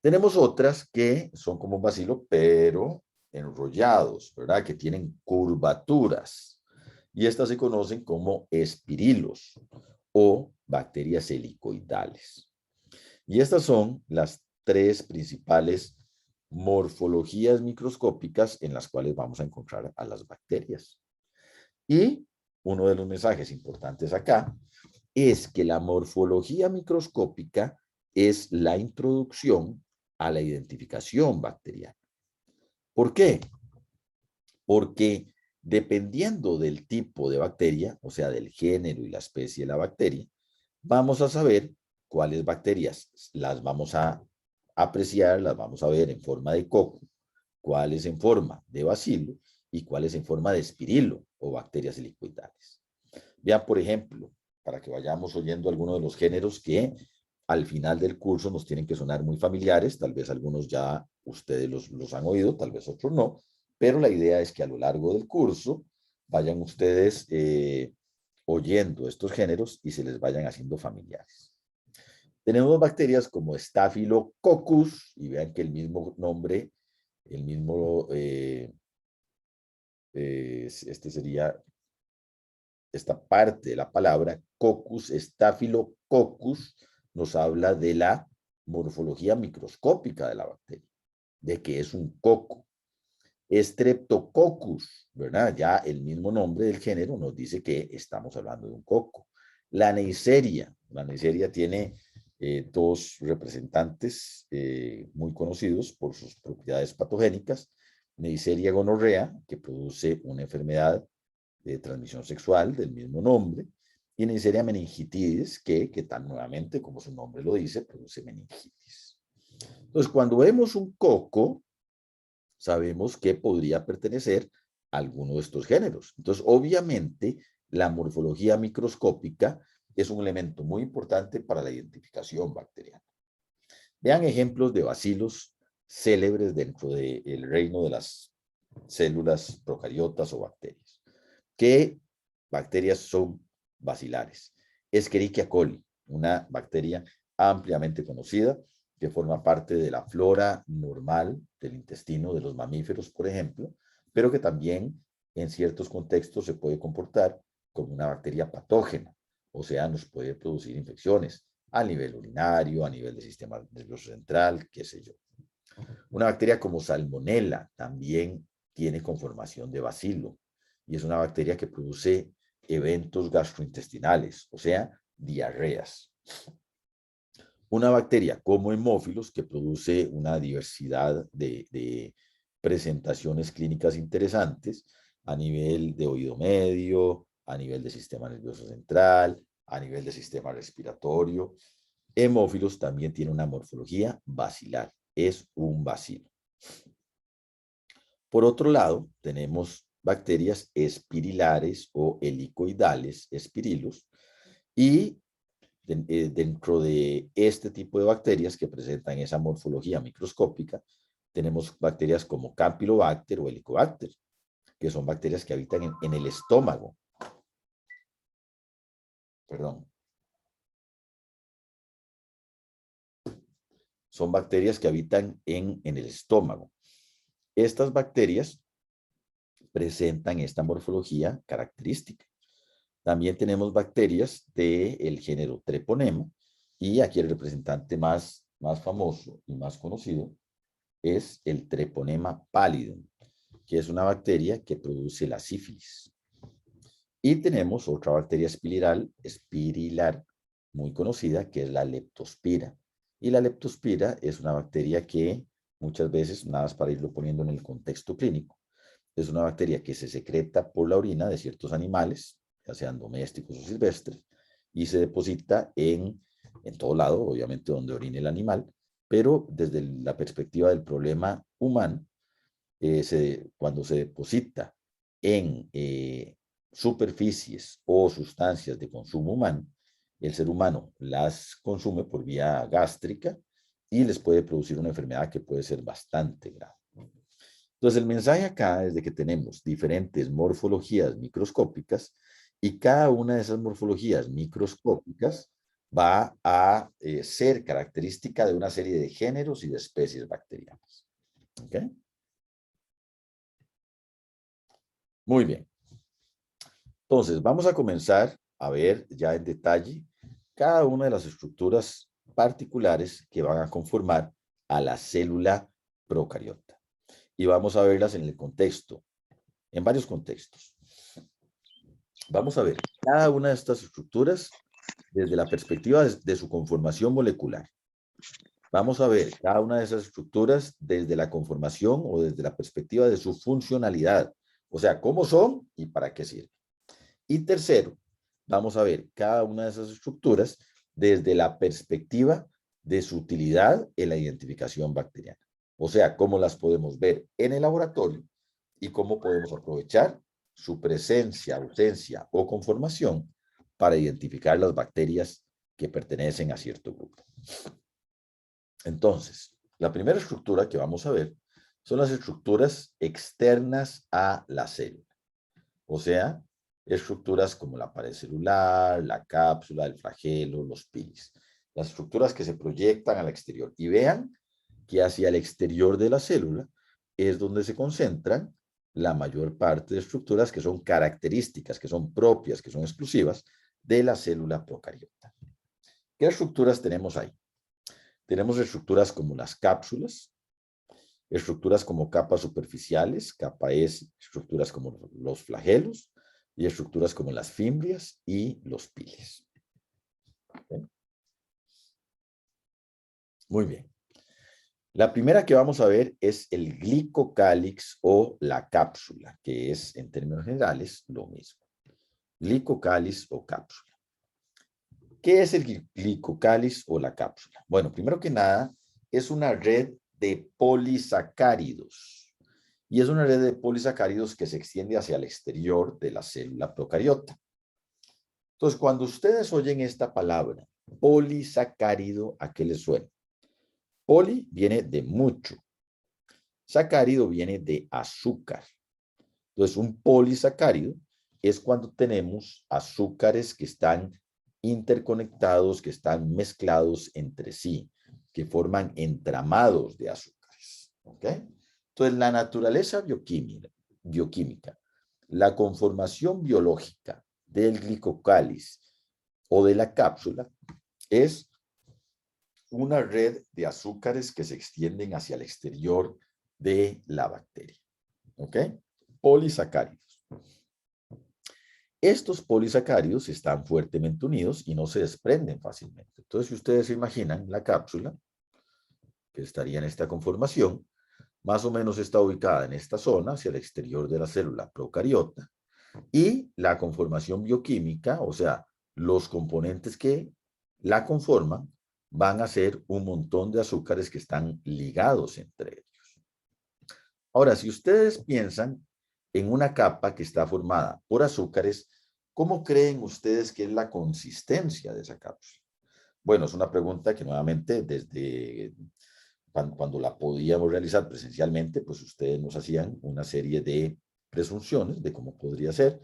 Tenemos otras que son como un bacilo, pero enrollados, ¿verdad? Que tienen curvaturas. Y estas se conocen como espirilos o bacterias helicoidales. Y estas son las tres principales morfologías microscópicas en las cuales vamos a encontrar a las bacterias. Y uno de los mensajes importantes acá es que la morfología microscópica es la introducción a la identificación bacteriana. ¿Por qué? Porque dependiendo del tipo de bacteria, o sea, del género y la especie de la bacteria, vamos a saber cuáles bacterias las vamos a apreciar, las vamos a ver en forma de coco, cuáles en forma de bacilo y cuáles en forma de espirilo o bacterias helicoidales. Vean, por ejemplo, para que vayamos oyendo algunos de los géneros que al final del curso nos tienen que sonar muy familiares, tal vez algunos ya ustedes los han oído, tal vez otros no, pero la idea es que a lo largo del curso vayan ustedes oyendo estos géneros y se les vayan haciendo familiares. Tenemos bacterias como Staphylococcus, y vean que el mismo nombre, el mismo, este sería esta parte de la palabra, Coccus, Staphylococcus, nos habla de la morfología microscópica de la bacteria, de que es un coco. Streptococcus, ¿verdad? Ya el mismo nombre del género nos dice que estamos hablando de un coco. La Neisseria tiene dos representantes muy conocidos por sus propiedades patogénicas. Neisseria gonorrea, que produce una enfermedad de transmisión sexual del mismo nombre, y Neisseria meningitidis, que tal nuevamente, como su nombre lo dice, produce meningitis. Entonces, cuando vemos un coco, sabemos que podría pertenecer a alguno de estos géneros. Entonces, obviamente, la morfología microscópica es un elemento muy importante para la identificación bacteriana. Vean ejemplos de bacilos célebres dentro del reino de las células procariotas o bacterias. ¿Qué bacterias son bacilares? Escherichia coli, una bacteria ampliamente conocida que forma parte de la flora normal del intestino de los mamíferos, por ejemplo, pero que también en ciertos contextos se puede comportar como una bacteria patógena, o sea, nos puede producir infecciones a nivel urinario, a nivel del sistema nervioso central, qué sé yo. Una bacteria como Salmonella también tiene conformación de bacilo y es una bacteria que produce eventos gastrointestinales, o sea, diarreas. Una bacteria como hemófilos que produce una diversidad de presentaciones clínicas interesantes a nivel de oído medio, a nivel del sistema nervioso central, a nivel del sistema respiratorio. Hemófilos también tiene una morfología bacilar, es un bacilo. Por otro lado, tenemos bacterias espirilares o helicoidales, espirilos, y dentro de este tipo de bacterias que presentan esa morfología microscópica, tenemos bacterias como Campylobacter o Helicobacter, que son bacterias que habitan en el estómago. Perdón. Son bacterias que habitan en el estómago. Estas bacterias presentan esta morfología característica. También tenemos bacterias del género Treponema, y aquí el representante más famoso y más conocido es el Treponema pallidum, que es una bacteria que produce la sífilis. Y tenemos otra bacteria espirilar muy conocida, que es la Leptospira. Y la Leptospira es una bacteria que muchas veces, nada más para irlo poniendo en el contexto clínico, es una bacteria que se secreta por la orina de ciertos animales, ya sean domésticos o silvestres, y se deposita en todo lado, obviamente donde orine el animal, pero desde la perspectiva del problema humano, cuando se deposita en superficies o sustancias de consumo humano, el ser humano las consume por vía gástrica y les puede producir una enfermedad que puede ser bastante grave. Entonces, el mensaje acá es de que tenemos diferentes morfologías microscópicas y cada una de esas morfologías microscópicas va a ser característica de una serie de géneros y de especies bacterianas. ¿Ok? Muy bien. Entonces, vamos a comenzar a ver ya en detalle cada una de las estructuras particulares que van a conformar a la célula procariota. Y vamos a verlas en el contexto, en varios contextos. Vamos a ver cada una de estas estructuras desde la perspectiva de su conformación molecular. Vamos a ver cada una de esas estructuras desde la conformación o desde la perspectiva de su funcionalidad. O sea, cómo son y para qué sirven. Y tercero, vamos a ver cada una de esas estructuras desde la perspectiva de su utilidad en la identificación bacteriana. O sea, cómo las podemos ver en el laboratorio y cómo podemos aprovechar su presencia, ausencia o conformación para identificar las bacterias que pertenecen a cierto grupo. Entonces, la primera estructura que vamos a ver son las estructuras externas a la célula. O sea, estructuras como la pared celular, la cápsula, el flagelo, los pilis. Las estructuras que se proyectan al exterior. Y vean que hacia el exterior de la célula es donde se concentran la mayor parte de estructuras que son características, que son propias, que son exclusivas de la célula procariota. ¿Qué estructuras tenemos ahí? Tenemos estructuras como las cápsulas, estructuras como capas superficiales, capa S, estructuras como los flagelos y estructuras como las fimbrias y los piles. ¿Okay? Muy bien. La primera que vamos a ver es el glicocálix o la cápsula, que es en términos generales lo mismo. Glicocálix o cápsula. ¿Qué es el glicocálix o la cápsula? Bueno, primero que nada, es una red de polisacáridos. Y es una red de polisacáridos que se extiende hacia el exterior de la célula procariota. Entonces, cuando ustedes oyen esta palabra, polisacárido, ¿a qué les suena? Poli viene de mucho. Sacárido viene de azúcar. Entonces, un polisacárido es cuando tenemos azúcares que están interconectados, que están mezclados entre sí, que forman entramados de azúcares. ¿Ok? Entonces, la naturaleza bioquímica, la conformación biológica del glicocáliz o de la cápsula es una red de azúcares que se extienden hacia el exterior de la bacteria. ¿Ok? Polisacáridos. Estos polisacáridos están fuertemente unidos y no se desprenden fácilmente. Entonces, si ustedes se imaginan la cápsula, que estaría en esta conformación, más o menos está ubicada en esta zona, hacia el exterior de la célula procariota, y la conformación bioquímica, o sea, los componentes que la conforman, van a ser un montón de azúcares que están ligados entre ellos. Ahora, si ustedes piensan en una capa que está formada por azúcares, ¿cómo creen ustedes que es la consistencia de esa cápsula? Bueno, es una pregunta que nuevamente desde cuando la podíamos realizar presencialmente, pues ustedes nos hacían una serie de presunciones de cómo podría ser.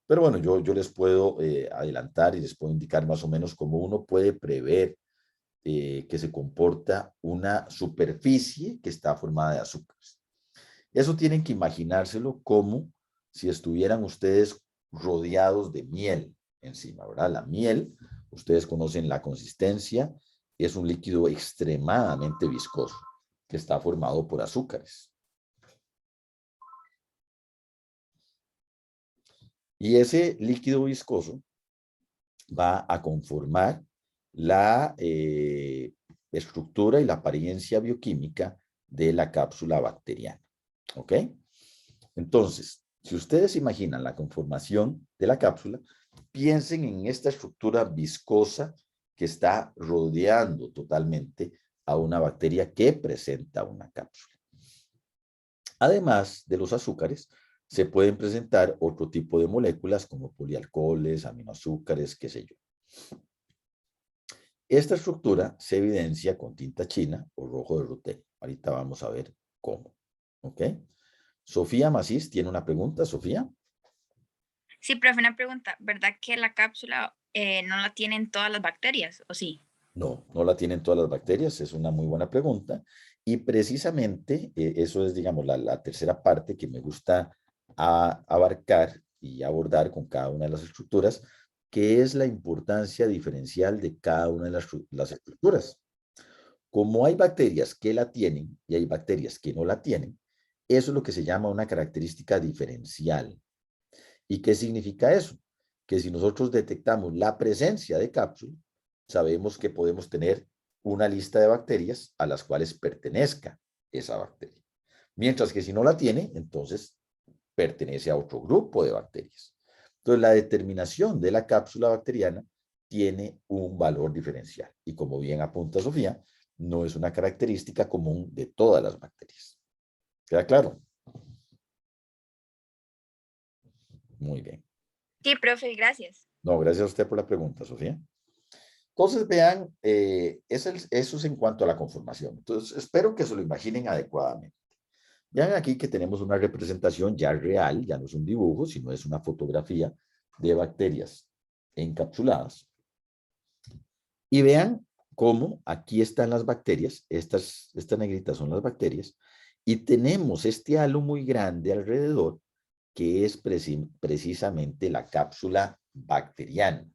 Pero bueno, yo les puedo adelantar y les puedo indicar más o menos cómo uno puede prever que se comporta una superficie que está formada de azúcares. Eso tienen que imaginárselo como si estuvieran ustedes rodeados de miel encima, ¿verdad? La miel, ustedes conocen la consistencia, es un líquido extremadamente viscoso que está formado por azúcares. Y ese líquido viscoso va a conformar la estructura y la apariencia bioquímica de la cápsula bacteriana. ¿Ok? Entonces, si ustedes imaginan la conformación de la cápsula, piensen en esta estructura viscosa que está rodeando totalmente a una bacteria que presenta una cápsula. Además de los azúcares, se pueden presentar otro tipo de moléculas como polialcoholes, aminoazúcares, qué sé yo. Esta estructura se evidencia con tinta china o rojo de Router. Ahorita vamos a ver cómo. ¿Ok? Sofía Macís tiene una pregunta. Sofía. Sí, profe, una pregunta. ¿Verdad que la cápsula no la tienen todas las bacterias, o sí? No, no la tienen todas las bacterias. Es una muy buena pregunta. Y precisamente eso es, digamos, la tercera parte que me gusta abarcar y abordar con cada una de las estructuras, que es la importancia diferencial de cada una de las estructuras. Como hay bacterias que la tienen y hay bacterias que no la tienen, eso es lo que se llama una característica diferencial. ¿Y qué significa eso? que si nosotros detectamos la presencia de cápsula, sabemos que podemos tener una lista de bacterias a las cuales pertenezca esa bacteria. Mientras que si no la tiene, entonces pertenece a otro grupo de bacterias. Entonces, la determinación de la cápsula bacteriana tiene un valor diferencial. Y como bien apunta Sofía, no es una característica común de todas las bacterias. ¿Queda claro? Muy bien. Sí, profe, gracias. No, gracias a usted por la pregunta, Sofía. Entonces, vean, eso es en cuanto a la conformación. Entonces, espero que se lo imaginen adecuadamente. Vean aquí que tenemos una representación ya real, ya no es un dibujo, sino es una fotografía de bacterias encapsuladas. Y vean cómo aquí están las bacterias, estas negritas son las bacterias, y tenemos este halo muy grande alrededor, que es precisamente la cápsula bacteriana.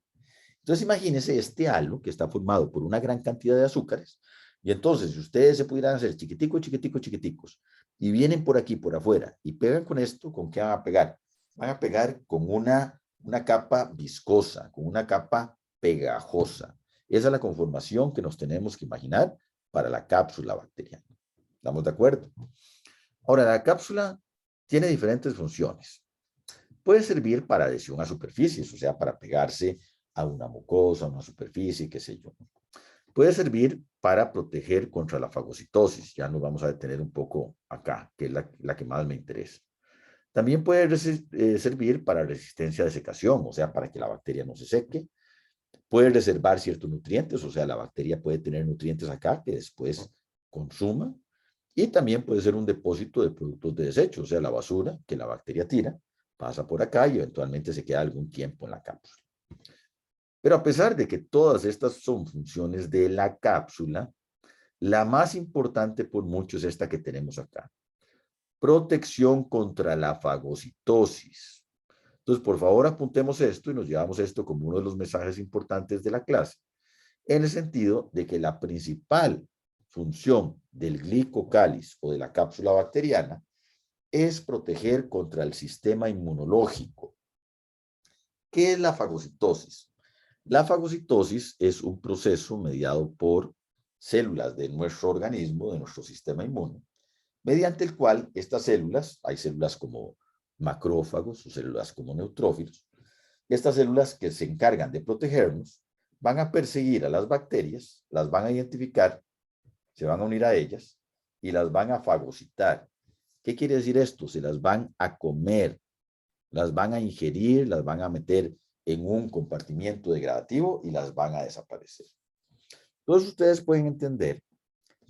Entonces imagínense este halo que está formado por una gran cantidad de azúcares, y entonces si ustedes se pudieran hacer chiquiticos, chiquiticos, chiquiticos, y vienen por aquí, por afuera, y pegan con esto, ¿con qué van a pegar? Van a pegar con una capa viscosa, con una capa pegajosa. Esa es la conformación que nos tenemos que imaginar para la cápsula bacteriana. ¿Estamos de acuerdo? Ahora, la cápsula tiene diferentes funciones. Puede servir para adhesión a superficies, o sea, para pegarse a una mucosa, a una superficie, qué sé yo. Puede servir para proteger contra la fagocitosis. Ya nos vamos a detener un poco acá, que es la que más me interesa. También puede servir para resistencia de secación, o sea, para que la bacteria no se seque. Puede reservar ciertos nutrientes, o sea, la bacteria puede tener nutrientes acá que después consuma. Y también puede ser un depósito de productos de desecho, o sea, la basura que la bacteria tira, pasa por acá y eventualmente se queda algún tiempo en la cápsula. Pero a pesar de que todas estas son funciones de la cápsula, la más importante por mucho es esta que tenemos acá. Protección contra la fagocitosis. Entonces, por favor, apuntemos esto y nos llevamos esto como uno de los mensajes importantes de la clase, en el sentido de que la principal función del glicocáliz o de la cápsula bacteriana es proteger contra el sistema inmunológico. ¿Qué es la fagocitosis? La fagocitosis es un proceso mediado por células de nuestro organismo, de nuestro sistema inmune, mediante el cual estas células, hay células como macrófagos o células como neutrófilos, estas células que se encargan de protegernos, van a perseguir a las bacterias, las van a identificar, se van a unir a ellas y las van a fagocitar. ¿Qué quiere decir esto? Se las van a comer, las van a ingerir, las van a meter en un compartimiento degradativo y las van a desaparecer. Entonces ustedes pueden entender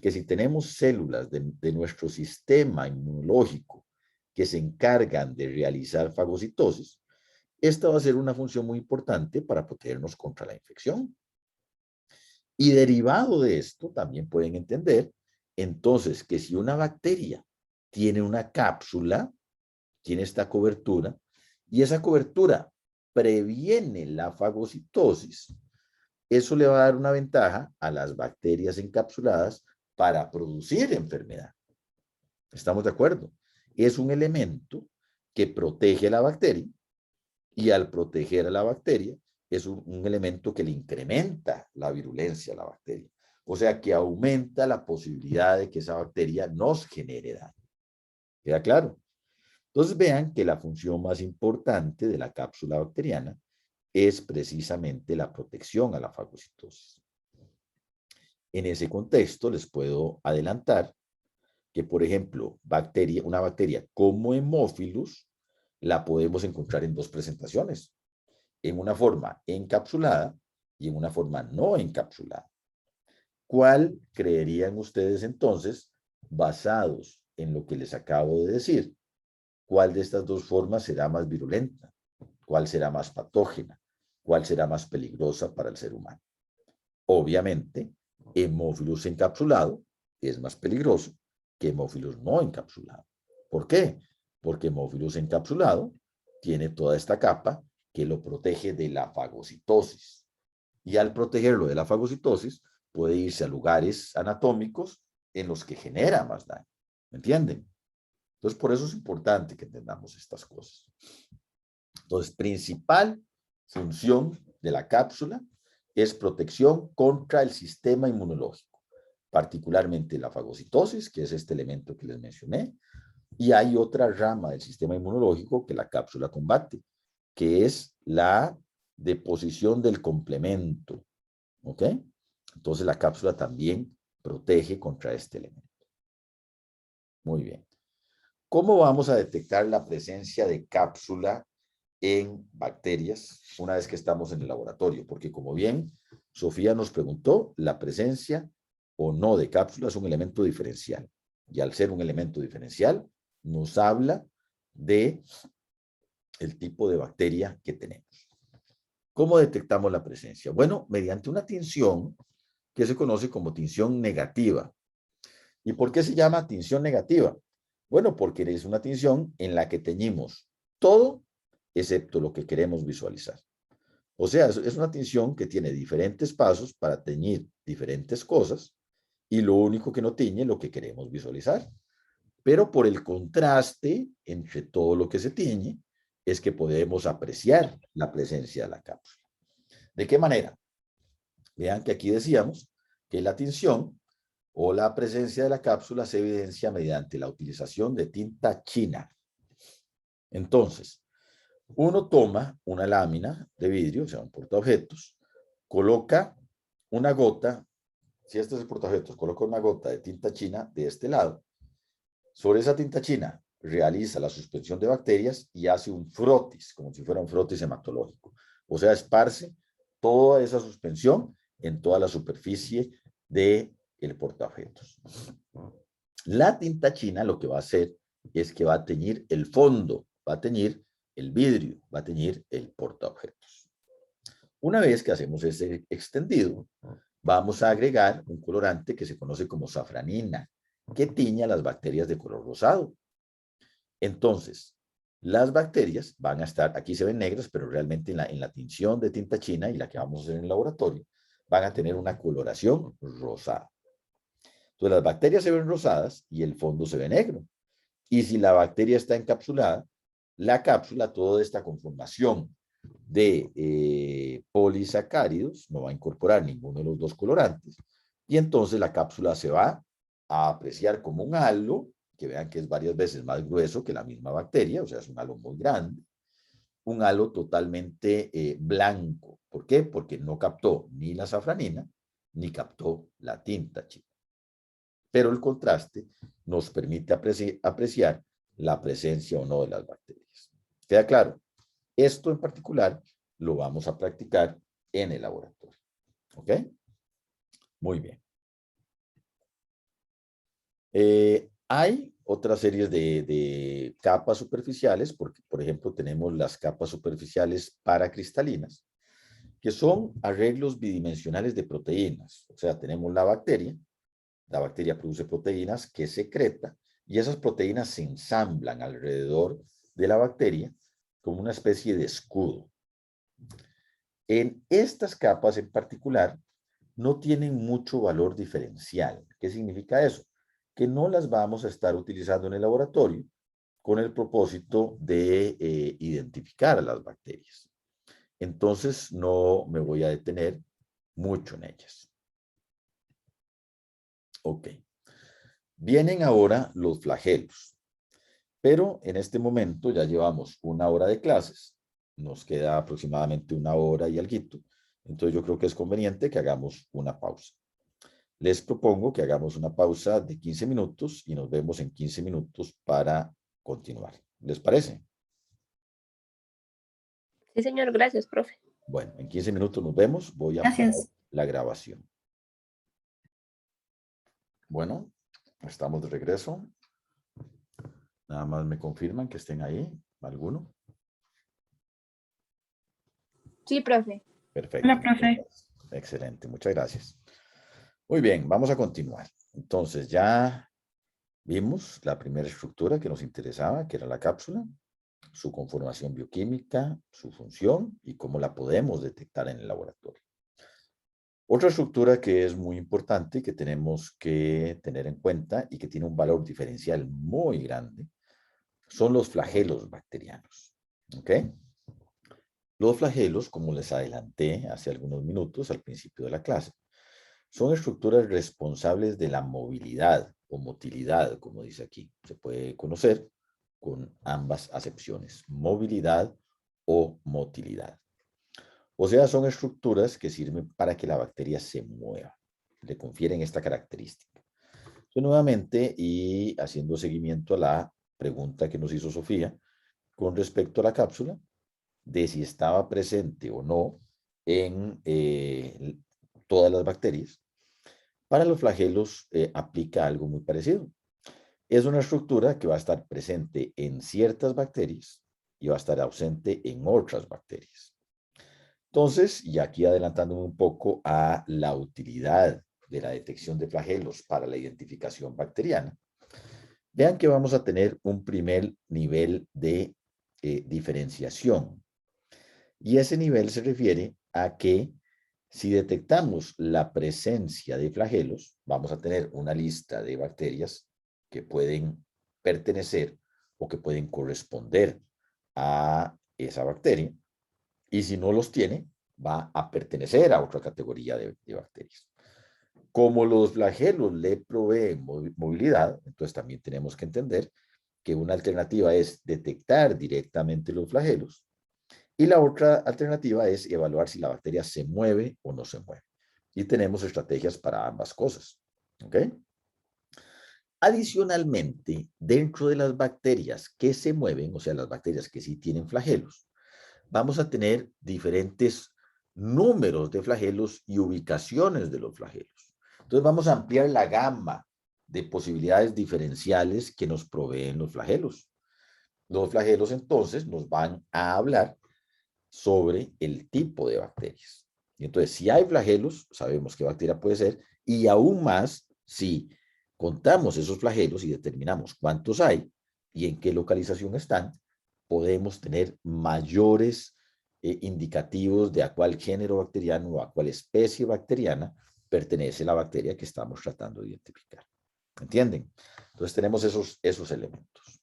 que si tenemos células de nuestro sistema inmunológico que se encargan de realizar fagocitosis, esta va a ser una función muy importante para protegernos contra la infección. Y derivado de esto, también pueden entender, entonces, que si una bacteria tiene una cápsula, tiene esta cobertura, y esa cobertura previene la fagocitosis, eso le va a dar una ventaja a las bacterias encapsuladas para producir enfermedad. ¿Estamos de acuerdo? Es un elemento que protege a la bacteria y al proteger a la bacteria es un elemento que le incrementa la virulencia a la bacteria. O sea, que aumenta la posibilidad de que esa bacteria nos genere daño. ¿Queda claro? Entonces vean que la función más importante de la cápsula bacteriana es precisamente la protección a la fagocitosis. En ese contexto les puedo adelantar que, por ejemplo, una bacteria como Haemophilus la podemos encontrar en dos presentaciones, en una forma encapsulada y en una forma no encapsulada. ¿Cuál creerían ustedes entonces, basados en lo que les acabo de decir? ¿Cuál de estas dos formas será más virulenta? ¿Cuál será más patógena? ¿Cuál será más peligrosa para el ser humano? Obviamente, Haemophilus encapsulado es más peligroso que Haemophilus no encapsulado. ¿Por qué? Porque Haemophilus encapsulado tiene toda esta capa que lo protege de la fagocitosis. Y al protegerlo de la fagocitosis, puede irse a lugares anatómicos en los que genera más daño. ¿Me entienden? Entonces, por eso es importante que entendamos estas cosas. Entonces, principal función de la cápsula es protección contra el sistema inmunológico, particularmente la fagocitosis, que es este elemento que les mencioné, y hay otra rama del sistema inmunológico que la cápsula combate, que es la deposición del complemento, ¿ok? Entonces la cápsula también protege contra este elemento. Muy bien. ¿Cómo vamos a detectar la presencia de cápsula en bacterias una vez que estamos en el laboratorio? Porque como bien Sofía nos preguntó, la presencia o no de cápsula es un elemento diferencial. Y al ser un elemento diferencial, nos habla de el tipo de bacteria que tenemos. ¿Cómo detectamos la presencia? Bueno, mediante una tinción que se conoce como tinción negativa. ¿Y por qué se llama tinción negativa? Bueno, porque es una tinción en la que teñimos todo excepto lo que queremos visualizar. O sea, es una tinción que tiene diferentes pasos para teñir diferentes cosas y lo único que no tiñe es lo que queremos visualizar. Pero por el contraste entre todo lo que se tiñe es que podemos apreciar la presencia de la cápsula. ¿De qué manera? Vean que aquí decíamos que la tinción o la presencia de la cápsula se evidencia mediante la utilización de tinta china. Entonces, uno toma una lámina de vidrio, o sea, un portaobjetos, coloca una gota, si este es el portaobjetos, coloca una gota de tinta china de este lado. Sobre esa tinta china realiza la suspensión de bacterias y hace un frotis, como si fuera un frotis hematológico. O sea, esparce toda esa suspensión en toda la superficie del portaobjetos. La tinta china lo que va a hacer es que va a teñir el fondo, va a teñir el vidrio, va a teñir el portaobjetos. Una vez que hacemos ese extendido, vamos a agregar un colorante que se conoce como safranina, que tiña las bacterias de color rosado. Entonces, las bacterias van a estar, aquí se ven negras, pero realmente en la tinción de tinta china y la que vamos a hacer en el laboratorio, van a tener una coloración rosada. Entonces, las bacterias se ven rosadas y el fondo se ve negro. Y si la bacteria está encapsulada, la cápsula, toda esta conformación de polisacáridos, no va a incorporar ninguno de los dos colorantes, y entonces la cápsula se va a apreciar como un halo, que vean que es varias veces más grueso que la misma bacteria, o sea, es un halo muy grande, un halo totalmente blanco. ¿Por qué? Porque no captó ni la safranina, ni captó la tinta china. Pero el contraste nos permite apreciar la presencia o no de las bacterias. ¿Queda claro? Esto en particular lo vamos a practicar en el laboratorio. ¿Ok? Muy bien. Hay otras series de capas superficiales, porque, por ejemplo, tenemos las capas superficiales paracristalinas, que son arreglos bidimensionales de proteínas. O sea, tenemos la bacteria produce proteínas que secreta, y esas proteínas se ensamblan alrededor de la bacteria como una especie de escudo. En estas capas en particular, no tienen mucho valor diferencial. ¿Qué significa eso? Que no las vamos a estar utilizando en el laboratorio con el propósito de identificar a las bacterias. Entonces, no me voy a detener mucho en ellas. Ok. Vienen ahora los flagelos. Pero en este momento ya llevamos 1 hora de clases. Nos queda aproximadamente 1 hora y alguito. Entonces yo creo que es conveniente que hagamos una pausa. Les propongo que hagamos una pausa de 15 minutos y nos vemos en 15 minutos para continuar. ¿Les parece? Sí, señor, gracias, profe. Bueno, en 15 minutos nos vemos. Voy a parar la grabación. Bueno, estamos de regreso. Nada más me confirman que estén ahí. ¿Alguno? Sí, profe. Perfecto. Hola, profe. Excelente, muchas gracias. Muy bien, vamos a continuar. Entonces ya vimos la primera estructura que nos interesaba, que era la cápsula, su conformación bioquímica, su función y cómo la podemos detectar en el laboratorio. Otra estructura que es muy importante, que tenemos que tener en cuenta y que tiene un valor diferencial muy grande, son los flagelos bacterianos. ¿Ok? Los flagelos, como les adelanté hace algunos minutos al principio de la clase, son estructuras responsables de la movilidad o motilidad, como dice aquí. Se puede conocer con ambas acepciones, movilidad o motilidad. O sea, son estructuras que sirven para que la bacteria se mueva. Le confieren esta característica. Entonces, nuevamente, y haciendo seguimiento a la pregunta que nos hizo Sofía con respecto a la cápsula, de si estaba presente o no en todas las bacterias, para los flagelos aplica algo muy parecido. Es una estructura que va a estar presente en ciertas bacterias y va a estar ausente en otras bacterias. Entonces, y aquí adelantándome un poco a la utilidad de la detección de flagelos para la identificación bacteriana, vean que vamos a tener un primer nivel de diferenciación. Y ese nivel se refiere a que si detectamos la presencia de flagelos, vamos a tener una lista de bacterias que pueden pertenecer o que pueden corresponder a esa bacteria. Y si no los tiene, va a pertenecer a otra categoría de bacterias. Como los flagelos le proveen movilidad, entonces también tenemos que entender que una alternativa es detectar directamente los flagelos y la otra alternativa es evaluar si la bacteria se mueve o no se mueve. Y tenemos estrategias para ambas cosas. ¿Ok? Adicionalmente, dentro de las bacterias que se mueven, o sea, las bacterias que sí tienen flagelos, vamos a tener diferentes números de flagelos y ubicaciones de los flagelos. Entonces vamos a ampliar la gama de posibilidades diferenciales que nos proveen los flagelos. Los flagelos entonces nos van a hablar sobre el tipo de bacterias. Y entonces, si hay flagelos, sabemos qué bacteria puede ser, y aún más si contamos esos flagelos y determinamos cuántos hay y en qué localización están, podemos tener mayores indicativos de a cuál género bacteriano o a cuál especie bacteriana pertenece la bacteria que estamos tratando de identificar. ¿Entienden? Entonces tenemos esos elementos.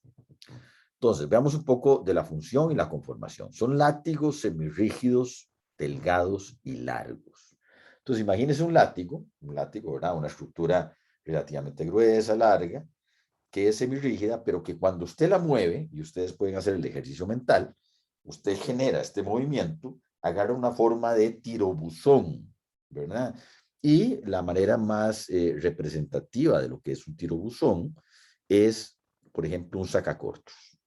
Entonces, veamos un poco de la función y la conformación. Son látigos semirrígidos, delgados y largos. Entonces, imagínense un látigo, ¿verdad? Una estructura relativamente gruesa, larga, que es semirrígida, pero que cuando usted la mueve, y ustedes pueden hacer el ejercicio mental, usted genera este movimiento, agarra una forma de tirobuzón, ¿verdad? Y la manera más representativa de lo que es un tirobuzón es, por ejemplo, un sacacorchos.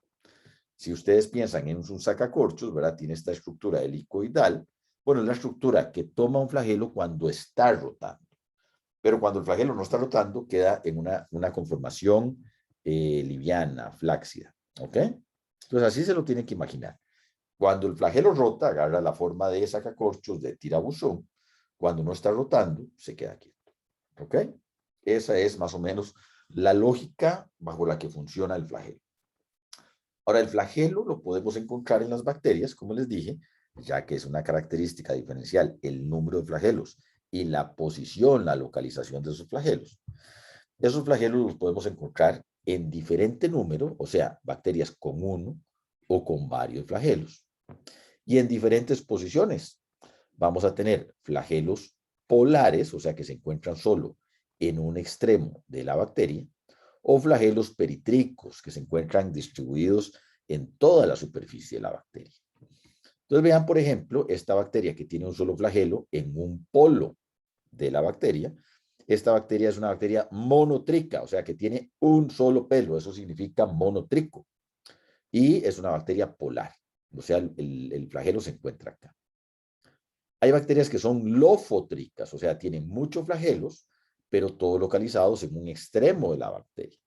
Si ustedes piensan en un sacacorchos, ¿verdad? Tiene esta estructura helicoidal. Bueno, es la estructura que toma un flagelo cuando está rotando. Pero cuando el flagelo no está rotando, queda en una conformación liviana, flácida. ¿Ok? Entonces, así se lo tienen que imaginar. Cuando el flagelo rota, agarra la forma de sacacorchos, de tirabuzón. Cuando no está rotando, se queda quieto. ¿Ok? Esa es más o menos la lógica bajo la que funciona el flagelo. Ahora, el flagelo lo podemos encontrar en las bacterias, como les dije, ya que es una característica diferencial el número de flagelos y la posición, la localización de esos flagelos. Esos flagelos los podemos encontrar en diferente número, o sea, bacterias con uno o con varios flagelos, y en diferentes posiciones. Vamos a tener flagelos polares, o sea, que se encuentran solo en un extremo de la bacteria, o flagelos peritricos, que se encuentran distribuidos en toda la superficie de la bacteria. Entonces vean, por ejemplo, esta bacteria que tiene un solo flagelo en un polo de la bacteria. Esta bacteria es una bacteria monotrica, o sea que tiene un solo pelo, eso significa monotrico. Y es una bacteria polar, o sea, el flagelo se encuentra acá. Hay bacterias que son lofotricas, o sea, tienen muchos flagelos, pero todos localizados en un extremo de la bacteria.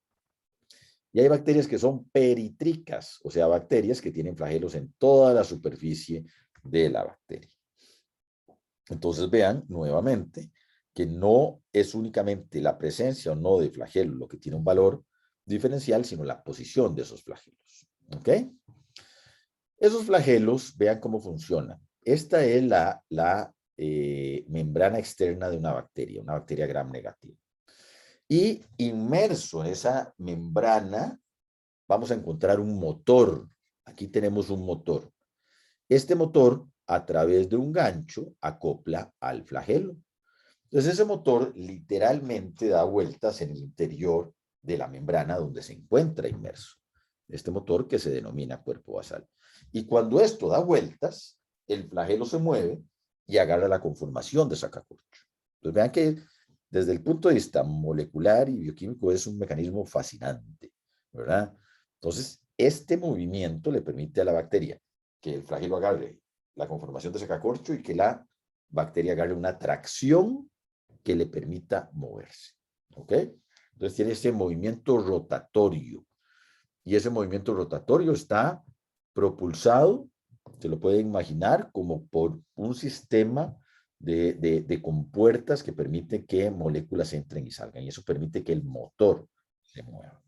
Y hay bacterias que son peritricas, o sea, bacterias que tienen flagelos en toda la superficie de la bacteria. Entonces vean nuevamente que no es únicamente la presencia o no de flagelos lo que tiene un valor diferencial, sino la posición de esos flagelos. ¿Ok? Esos flagelos, vean cómo funcionan. Esta es la membrana externa de una bacteria gram negativa. Y inmerso en esa membrana vamos a encontrar un motor. Aquí tenemos un motor. Este motor, a través de un gancho, acopla al flagelo. Entonces, ese motor literalmente da vueltas en el interior de la membrana donde se encuentra inmerso. Este motor que se denomina cuerpo basal. Y cuando esto da vueltas, el flagelo se mueve y agarra la conformación de sacacorcho. Entonces, vean que desde el punto de vista molecular y bioquímico es un mecanismo fascinante, ¿verdad? Entonces, este movimiento le permite a la bacteria que el flagelo agarre la conformación de sacacorcho y que la bacteria agarre una tracción que le permita moverse. ¿Ok? Entonces tiene ese movimiento rotatorio. Y ese movimiento rotatorio está propulsado, se lo pueden imaginar, como por un sistema de compuertas que permite que moléculas entren y salgan. Y eso permite que el motor se mueva.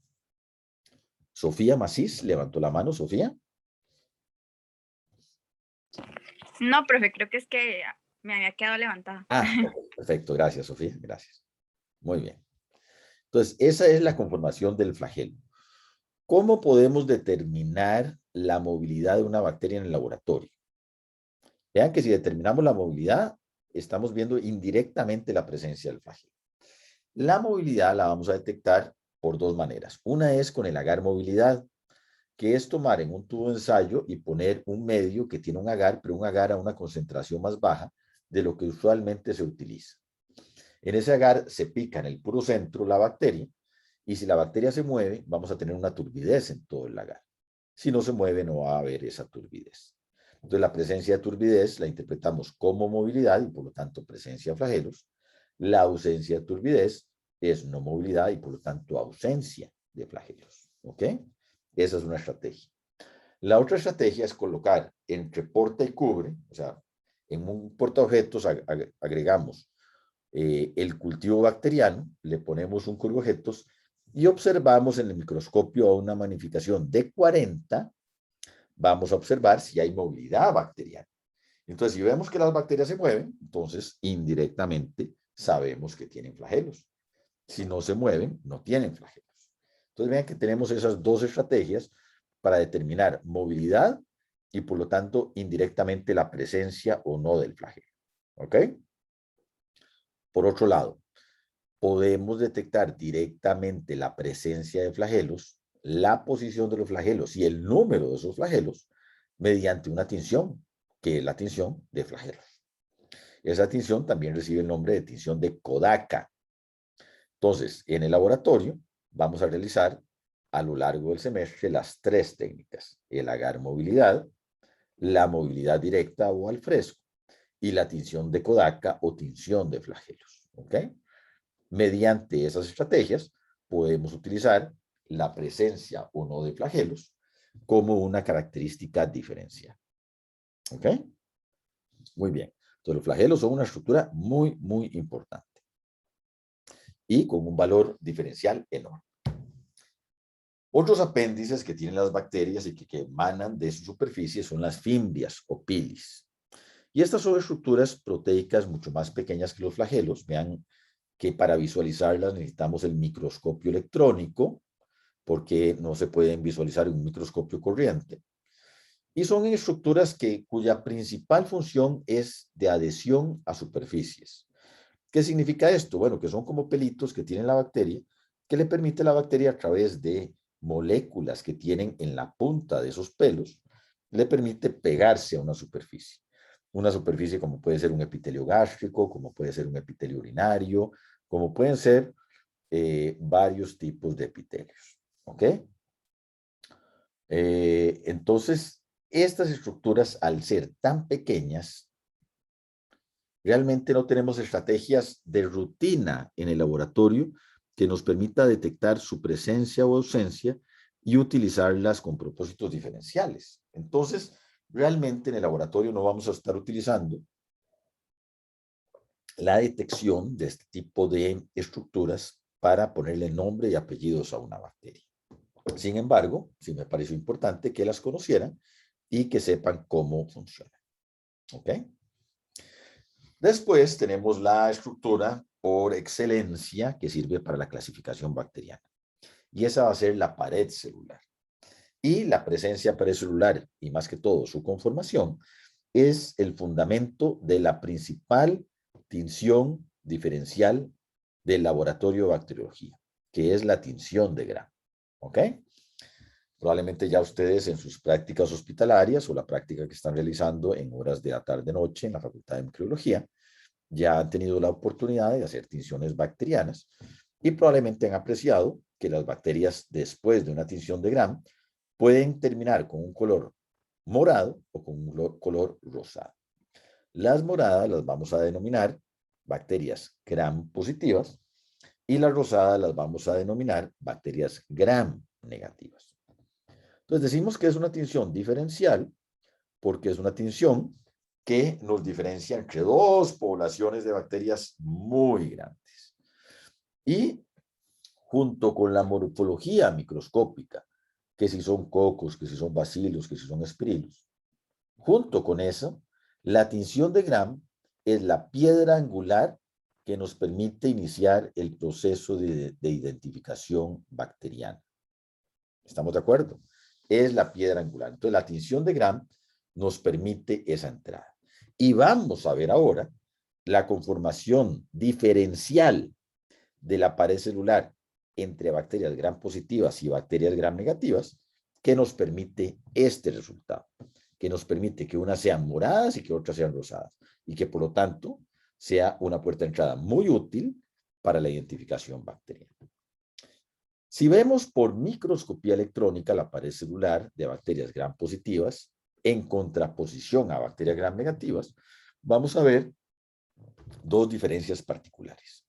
Sofía Macís levantó la mano. Sofía. No, profe, creo que es que me había quedado levantada. Perfecto. Gracias, Sofía. Gracias. Muy bien. Entonces, esa es la conformación del flagelo. ¿Cómo podemos determinar la movilidad de una bacteria en el laboratorio? Vean que si determinamos la movilidad, estamos viendo indirectamente la presencia del flagelo. La movilidad la vamos a detectar por dos maneras. Una es con el agar movilidad, que es tomar en un tubo de ensayo y poner un medio que tiene un agar, pero un agar a una concentración más baja de lo que usualmente se utiliza. En ese agar se pica en el puro centro la bacteria y si la bacteria se mueve, vamos a tener una turbidez en todo el agar. Si no se mueve, no va a haber esa turbidez. Entonces, la presencia de turbidez la interpretamos como movilidad y por lo tanto presencia de flagelos. La ausencia de turbidez es no movilidad y por lo tanto ausencia de flagelos. ¿Ok? Esa es una estrategia. La otra estrategia es colocar entre porta y cubre, o sea, en un portaobjetos agregamos el cultivo bacteriano, le ponemos un curvaobjetos y observamos en el microscopio a una magnificación de 40, vamos a observar si hay movilidad bacteriana. Entonces, si vemos que las bacterias se mueven, entonces indirectamente sabemos que tienen flagelos. Si no se mueven, no tienen flagelos. Entonces, vean que tenemos esas dos estrategias para determinar movilidad y, por lo tanto, indirectamente la presencia o no del flagelo. ¿Ok? Por otro lado, podemos detectar directamente la presencia de flagelos, la posición de los flagelos y el número de esos flagelos mediante una tinción, que es la tinción de flagelos. Esa tinción también recibe el nombre de tinción de Kodaka. Entonces, en el laboratorio vamos a realizar a lo largo del semestre las tres técnicas: el agar movilidad, la movilidad directa o al fresco y la tinción de Kodaka o tinción de flagelos. ¿Ok? Mediante esas estrategias podemos utilizar la presencia o no de flagelos como una característica diferencial. ¿Ok? Muy bien. Entonces, los flagelos son una estructura muy, muy importante y con un valor diferencial enorme. Otros apéndices que tienen las bacterias y que emanan de su superficie son las fimbrias o pilis. Y estas son estructuras proteicas mucho más pequeñas que los flagelos. Vean que para visualizarlas necesitamos el microscopio electrónico, porque no se pueden visualizar en un microscopio corriente. Y son estructuras cuya principal función es de adhesión a superficies. ¿Qué significa esto? Bueno, que son como pelitos que tiene la bacteria, que le permite a la bacteria a través de moléculas que tienen en la punta de esos pelos, le permite pegarse a una superficie. Una superficie como puede ser un epitelio gástrico, como puede ser un epitelio urinario, como pueden ser varios tipos de epitelios. ¿Ok? Entonces, estas estructuras, al ser tan pequeñas, realmente no tenemos estrategias de rutina en el laboratorio que nos permita detectar su presencia o ausencia y utilizarlas con propósitos diferenciales. Entonces, realmente en el laboratorio no vamos a estar utilizando la detección de este tipo de estructuras para ponerle nombre y apellidos a una bacteria. Sin embargo, sí me pareció importante que las conocieran y que sepan cómo funcionan. ¿Ok? Después tenemos la estructura por excelencia que sirve para la clasificación bacteriana. Y esa va a ser la pared celular. Y la presencia perecelular, y más que todo su conformación, es el fundamento de la principal tinción diferencial del laboratorio de bacteriología, que es la tinción de Gram. ¿Ok? Probablemente ya ustedes en sus prácticas hospitalarias o la práctica que están realizando en horas de la tarde-noche en la Facultad de Microbiología, ya han tenido la oportunidad de hacer tinciones bacterianas y probablemente han apreciado que las bacterias después de una tinción de Gram pueden terminar con un color morado o con un color rosado. Las moradas las vamos a denominar bacterias Gram positivas y las rosadas las vamos a denominar bacterias Gram negativas. Entonces decimos que es una tinción diferencial porque es una tinción que nos diferencia entre dos poblaciones de bacterias muy grandes. Y junto con la morfología microscópica, que si son cocos, que si son bacilos, que si son espirilos, junto con eso, la tinción de Gram es la piedra angular que nos permite iniciar el proceso de identificación bacteriana. ¿Estamos de acuerdo? Es la piedra angular. Entonces, la tinción de Gram nos permite esa entrada. Y vamos a ver ahora la conformación diferencial de la pared celular entre bacterias Gram positivas y bacterias Gram negativas, que nos permite este resultado, que nos permite que unas sean moradas y que otras sean rosadas, y que por lo tanto sea una puerta de entrada muy útil para la identificación bacteriana. Si vemos por microscopía electrónica la pared celular de bacterias Gram positivas en contraposición a bacterias Gram negativas, vamos a ver dos diferencias particulares.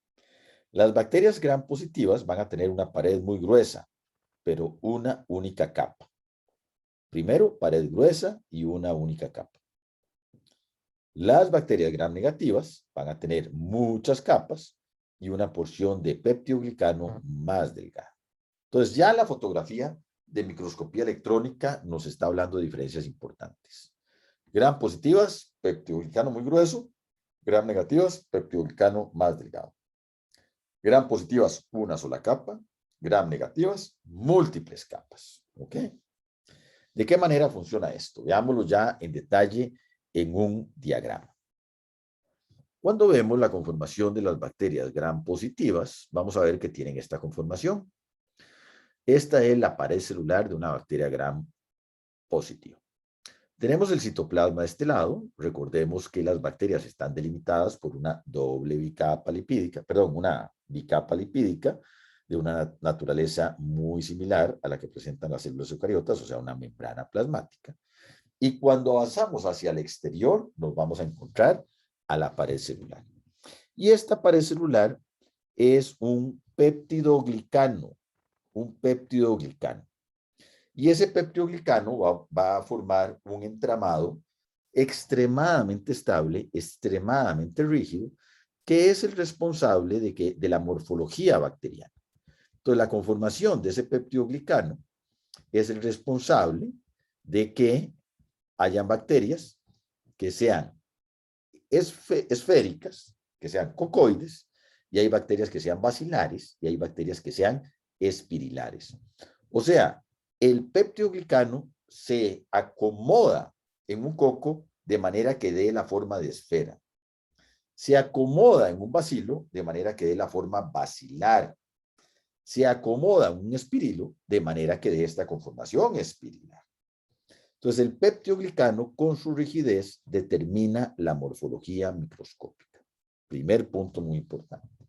Las bacterias Gram positivas van a tener una pared muy gruesa, pero una única capa. Primero, pared gruesa y una única capa. Las bacterias Gram negativas van a tener muchas capas y una porción de peptidoglicano más delgada. Entonces, ya la fotografía de microscopía electrónica nos está hablando de diferencias importantes. Gram positivas, peptidoglicano muy grueso. Gram negativas, peptidoglicano más delgado. Gram positivas, una sola capa. Gram negativas, múltiples capas. ¿Ok? ¿De qué manera funciona esto? Veámoslo ya en detalle en un diagrama. Cuando vemos la conformación de las bacterias Gram positivas, vamos a ver que tienen esta conformación. Esta es la pared celular de una bacteria Gram positiva. Tenemos el citoplasma de este lado. Recordemos que las bacterias están delimitadas por una doble bicapa lipídica, una bicapa lipídica de una naturaleza muy similar a la que presentan las células eucariotas, o sea, una membrana plasmática. Y cuando avanzamos hacia el exterior, nos vamos a encontrar a la pared celular. Y esta pared celular es un peptidoglicano. Y ese peptidoglicano va a formar un entramado extremadamente estable, extremadamente rígido, que es el responsable de la morfología bacteriana. Entonces, la conformación de ese peptidoglicano es el responsable de que hayan bacterias que sean esféricas, que sean cocoides, y hay bacterias que sean bacilares, y hay bacterias que sean espirilares. O sea, el peptidoglicano se acomoda en un coco de manera que dé la forma de esfera. Se acomoda en un bacilo de manera que dé la forma bacilar. Se acomoda en un espirilo de manera que dé esta conformación espirilar. Entonces, el peptidoglicano con su rigidez determina la morfología microscópica. Primer punto muy importante.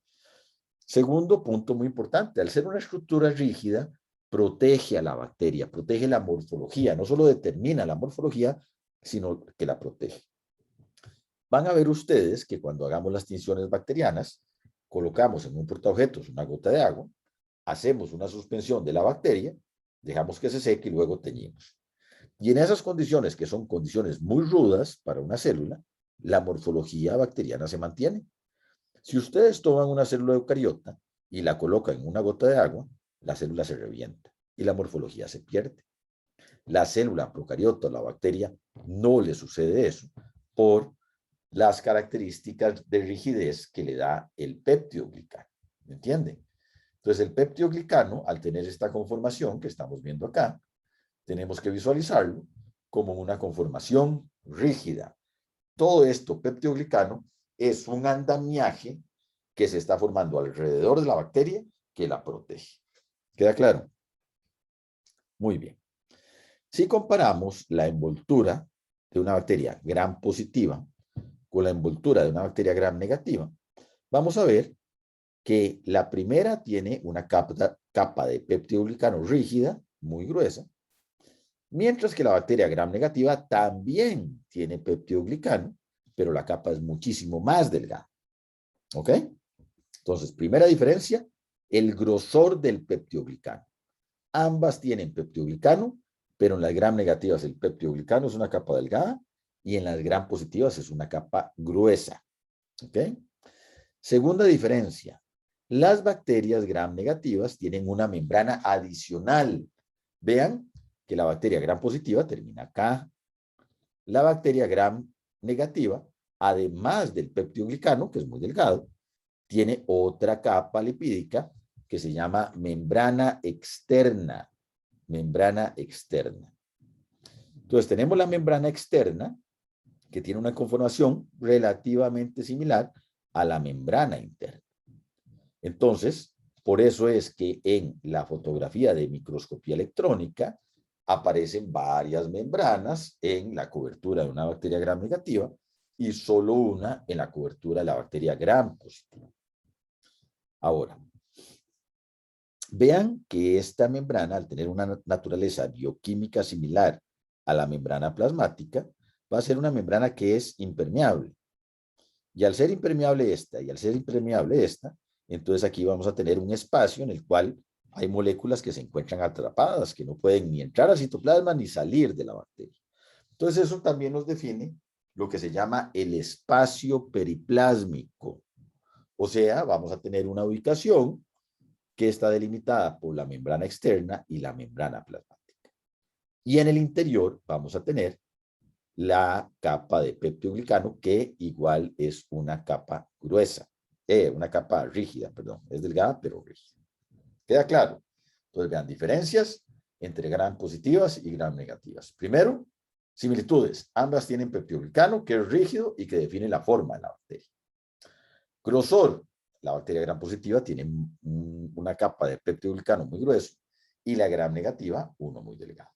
Segundo punto muy importante, al ser una estructura rígida, protege a la bacteria, protege la morfología, no solo determina la morfología, sino que la protege. Van a ver ustedes que cuando hagamos las tinciones bacterianas, colocamos en un portaobjetos una gota de agua, hacemos una suspensión de la bacteria, dejamos que se seque y luego teñimos. Y en esas condiciones, que son condiciones muy rudas para una célula, la morfología bacteriana se mantiene. Si ustedes toman una célula eucariota y la colocan en una gota de agua, la célula se revienta y la morfología se pierde. La célula procariota, la bacteria, no le sucede eso por las características de rigidez que le da el peptidoglicano. ¿Me entienden? Entonces, el peptidoglicano, al tener esta conformación que estamos viendo acá, tenemos que visualizarlo como una conformación rígida. Todo esto, peptidoglicano, es un andamiaje que se está formando alrededor de la bacteria que la protege. ¿Queda claro? Muy bien. Si comparamos la envoltura de una bacteria gram positiva con la envoltura de una bacteria gram negativa, vamos a ver que la primera tiene una capa de peptidoglicano rígida, muy gruesa, mientras que la bacteria gram negativa también tiene peptidoglicano, pero la capa es muchísimo más delgada. ¿Ok? Entonces, primera diferencia, el grosor del peptidoglicano. Ambas tienen peptidoglicano, pero en las gram negativas el peptidoglicano es una capa delgada y en las gram positivas es una capa gruesa. ¿Ok? Segunda diferencia, las bacterias gram negativas tienen una membrana adicional. Vean que la bacteria gram positiva termina acá. La bacteria gram negativa, además del peptidoglicano, que es muy delgado, tiene otra capa lipídica que se llama membrana externa. Membrana externa. Entonces tenemos la membrana externa que tiene una conformación relativamente similar a la membrana interna. Entonces, por eso es que en la fotografía de microscopía electrónica aparecen varias membranas en la cobertura de una bacteria gram negativa y solo una en la cobertura de la bacteria gram positiva. Ahora, vean que esta membrana, al tener una naturaleza bioquímica similar a la membrana plasmática, va a ser una membrana que es impermeable. Y al ser impermeable esta y al ser impermeable esta, entonces aquí vamos a tener un espacio en el cual hay moléculas que se encuentran atrapadas, que no pueden ni entrar al citoplasma ni salir de la bacteria. Entonces eso también nos define lo que se llama el espacio periplásmico. O sea, vamos a tener una ubicación que está delimitada por la membrana externa y la membrana plasmática. Y en el interior vamos a tener la capa de peptidoglicano, que igual es una capa gruesa, una capa rígida, perdón, es delgada pero rígida. ¿Queda claro? Entonces vean diferencias entre gram positivas y gram negativas. Primero, similitudes. Ambas tienen peptidoglicano, que es rígido y que define la forma de la bacteria. Grosor. La bacteria gram positiva tiene una capa de peptidoglicano muy grueso y la gram negativa uno muy delgado.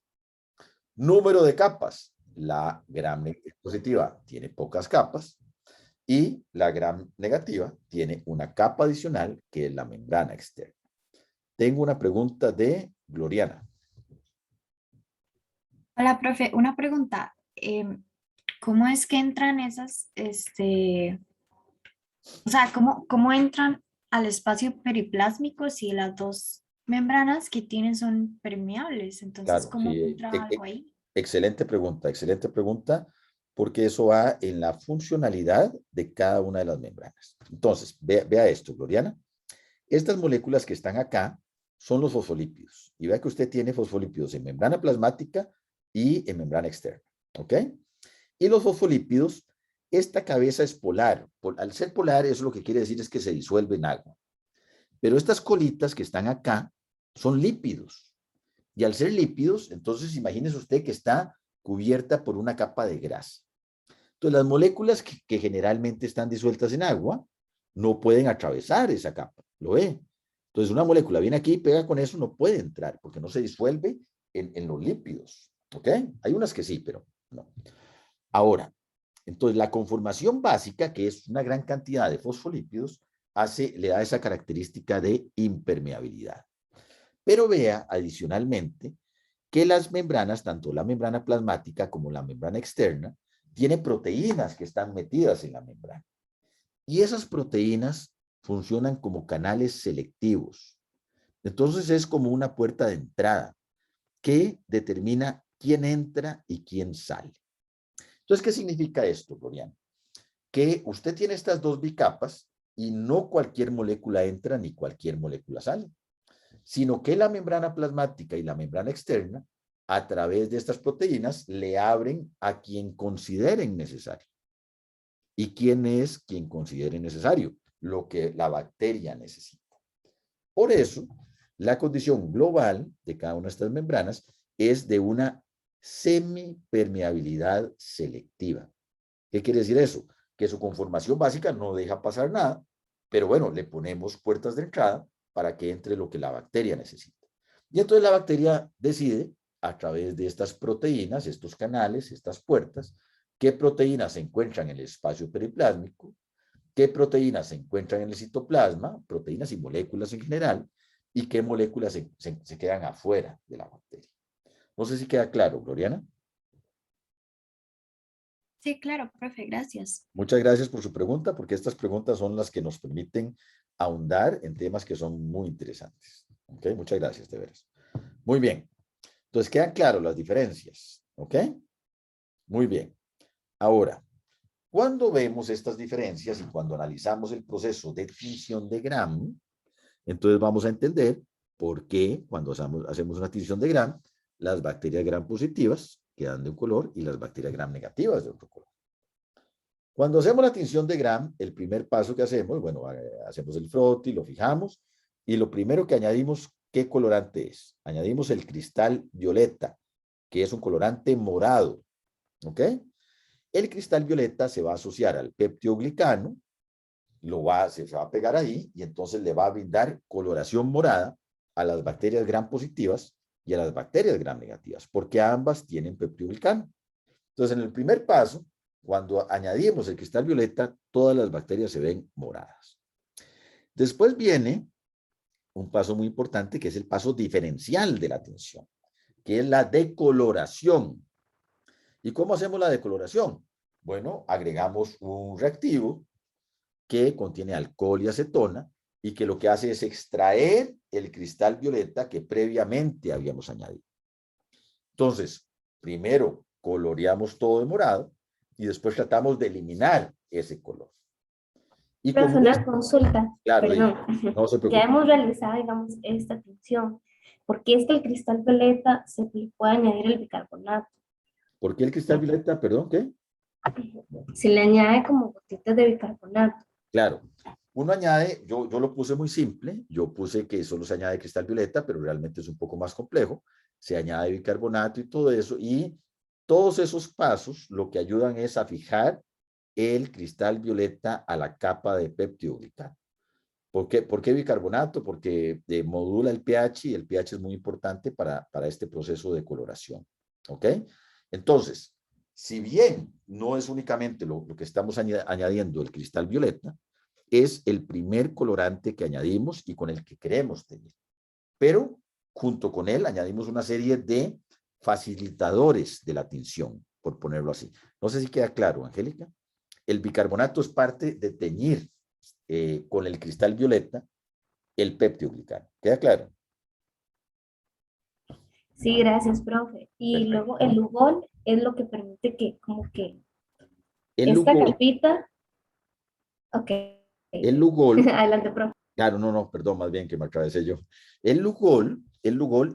Número de capas. La gram positiva tiene pocas capas y la gram negativa tiene una capa adicional que es la membrana externa. Tengo una pregunta de Gloriana. Hola, profe, una pregunta. ¿Cómo es que entran esas, o sea, cómo entran al espacio periplásmico si las dos membranas que tienen son permeables? Entonces, Claro, ¿cómo sí, entra algo ahí? excelente pregunta, porque eso va en la funcionalidad de cada una de las membranas. Entonces, vea esto, Gloriana. Estas moléculas que están acá son los fosfolípidos. Y vea que usted tiene fosfolípidos en membrana plasmática y en membrana externa. ¿Ok? Y los fosfolípidos, esta cabeza es polar. Al ser polar, eso lo que quiere decir es que se disuelve en agua. Pero estas colitas que están acá son lípidos. Y al ser lípidos, entonces imagínese usted que está cubierta por una capa de grasa. Entonces, las moléculas que generalmente están disueltas en agua no pueden atravesar esa capa. ¿Lo ve? Entonces, una molécula viene aquí y pega con eso, no puede entrar porque no se disuelve en los lípidos. ¿Ok? Hay unas que sí, pero no. Ahora, entonces la conformación básica, que es una gran cantidad de fosfolípidos, le da esa característica de impermeabilidad. Pero vea adicionalmente que las membranas, tanto la membrana plasmática como la membrana externa, tienen proteínas que están metidas en la membrana. Y esas proteínas funcionan como canales selectivos. Entonces es como una puerta de entrada que determina quién entra y quién sale. Entonces, ¿qué significa esto, Gloriana? Que usted tiene estas dos bicapas y no cualquier molécula entra ni cualquier molécula sale, sino que la membrana plasmática y la membrana externa, a través de estas proteínas, le abren a quien consideren necesario. ¿Y quién es quien considere necesario? Lo que la bacteria necesita. Por eso, la condición global de cada una de estas membranas es de una semipermeabilidad selectiva. ¿Qué quiere decir eso? Que su conformación básica no deja pasar nada, pero bueno, le ponemos puertas de entrada para que entre lo que la bacteria necesita. Y entonces la bacteria decide, a través de estas proteínas, estos canales, estas puertas, qué proteínas se encuentran en el espacio periplásmico, qué proteínas se encuentran en el citoplasma, proteínas y moléculas en general, y qué moléculas se quedan afuera de la bacteria. No sé si queda claro, Gloriana. Sí, claro, profe, gracias. Muchas gracias por su pregunta, porque estas preguntas son las que nos permiten ahondar en temas que son muy interesantes. ¿Ok? Muchas gracias, de veras. Muy bien. Entonces, quedan claras las diferencias. ¿Ok? Muy bien. Ahora, cuando vemos estas diferencias y cuando analizamos el proceso de tinción de Gram, entonces vamos a entender por qué cuando hacemos una tinción de Gram, las bacterias Gram positivas quedan de un color y las bacterias Gram negativas de otro color. Cuando hacemos la tinción de Gram, el primer paso que hacemos, bueno, hacemos el froti, lo fijamos, y lo primero que añadimos, ¿qué colorante es? Añadimos el cristal violeta, que es un colorante morado, ¿ok? El cristal violeta se va a asociar al peptidoglicano, se va a pegar ahí, y entonces le va a brindar coloración morada a las bacterias Gram positivas y a las bacterias Gram negativas, porque ambas tienen peptidoglicano. Entonces, en el primer paso, cuando añadimos el cristal violeta, todas las bacterias se ven moradas. Después viene un paso muy importante, que es el paso diferencial de la tinción, que es la decoloración. ¿Y cómo hacemos la decoloración? Bueno, agregamos un reactivo que contiene alcohol y acetona y que lo que hace es extraer el cristal violeta que previamente habíamos añadido. Entonces, primero coloreamos todo de morado y después tratamos de eliminar ese color. Y Profe, como una consulta, claro, perdón. no se Ya preocupe. hemos realizado, digamos, esta tinción. ¿Por qué es que el cristal violeta se le puede añadir el bicarbonato? ¿Por qué el cristal violeta? Perdón, ¿qué? Se le añade como gotitas de bicarbonato. Claro. Uno añade, yo lo puse muy simple, yo puse que solo se añade cristal violeta, pero realmente es un poco más complejo. Se añade bicarbonato y todo eso, y todos esos pasos lo que ayudan es a fijar el cristal violeta a la capa de peptidoglicano. ¿Por qué bicarbonato? Porque modula el pH y el pH es muy importante para este proceso de coloración. ¿Ok? Entonces, si bien no es únicamente lo que estamos añadiendo el cristal violeta, es el primer colorante que añadimos y con el que queremos tener. Pero junto con él añadimos una serie de facilitadores de la tinción, por ponerlo así. No sé si queda claro, Angélica. El bicarbonato es parte de teñir con el cristal violeta el peptidoglicano. ¿Queda claro? Sí, gracias, profe. Y Perfecto. luego el Lugol es lo que permite que, como que, El esta Lugol, capita, ok. el Lugol, Adelante, profe. claro, no, perdón, más bien que me atravesé yo. El Lugol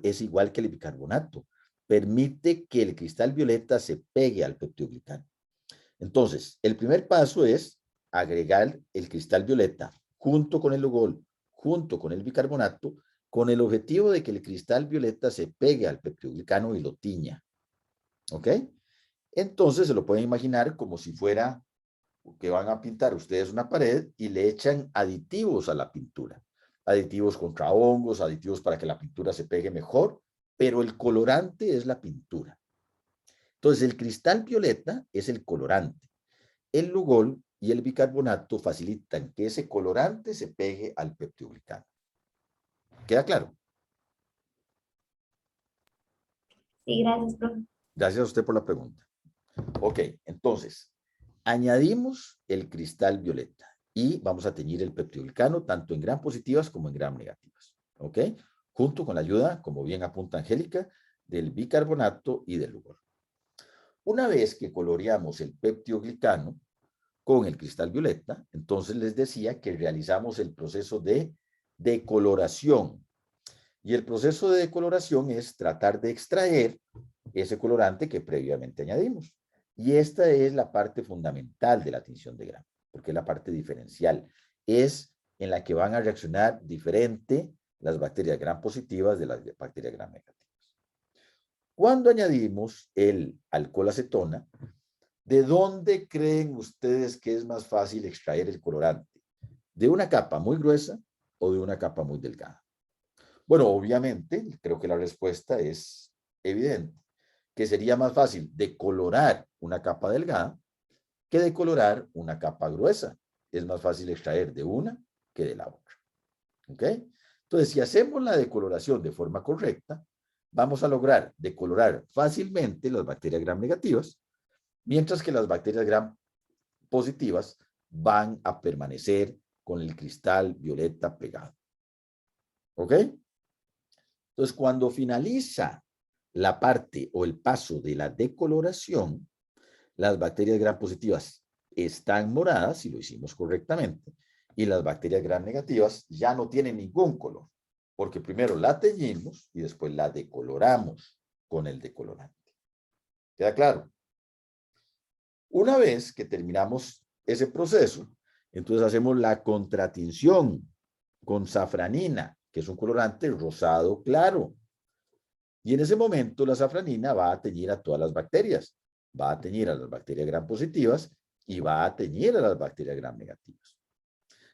es igual que el bicarbonato. Permite que el cristal violeta se pegue al peptidoglicano. Entonces, el primer paso es agregar el cristal violeta junto con el Lugol, junto con el bicarbonato, con el objetivo de que el cristal violeta se pegue al peptidoglicano y lo tiña. ¿Ok? Entonces se lo pueden imaginar como si fuera que van a pintar ustedes una pared y le echan aditivos a la pintura. Aditivos contra hongos, aditivos para que la pintura se pegue mejor, pero el colorante es la pintura. Entonces el cristal violeta es el colorante. El Lugol y el bicarbonato facilitan que ese colorante se pegue al peptidoglicano. ¿Queda claro? Sí, gracias, profe. Gracias a usted por la pregunta. Ok, entonces, añadimos el cristal violeta y vamos a teñir el peptidoglicano tanto en gram positivas como en gram negativas. ¿Ok? Junto con la ayuda, como bien apunta Angélica, del bicarbonato y del Lugol. Una vez que coloreamos el peptidoglicano con el cristal violeta, entonces les decía que realizamos el proceso de decoloración. Y el proceso de decoloración es tratar de extraer ese colorante que previamente añadimos. Y esta es la parte fundamental de la tinción de Gram, porque es la parte diferencial. Es en la que van a reaccionar diferente las bacterias Gram positivas de las bacterias Gram negativas. Cuando añadimos el alcohol acetona, ¿de dónde creen ustedes que es más fácil extraer el colorante? ¿De una capa muy gruesa o de una capa muy delgada? Bueno, obviamente, creo que la respuesta es evidente, que sería más fácil decolorar una capa delgada que decolorar una capa gruesa. Es más fácil extraer de una que de la otra. ¿Ok? Entonces, si hacemos la decoloración de forma correcta, vamos a lograr decolorar fácilmente las bacterias gram negativas, mientras que las bacterias gram positivas van a permanecer con el cristal violeta pegado. ¿Ok? Entonces, cuando finaliza la parte o el paso de la decoloración, las bacterias gram positivas están moradas, si lo hicimos correctamente, y las bacterias gram negativas ya no tienen ningún color, porque primero la teñimos y después la decoloramos con el decolorante. ¿Queda claro? Una vez que terminamos ese proceso, entonces hacemos la contratinción con safranina, que es un colorante rosado claro. Y en ese momento la safranina va a teñir a todas las bacterias. Va a teñir a las bacterias gram positivas y va a teñir a las bacterias gram negativas.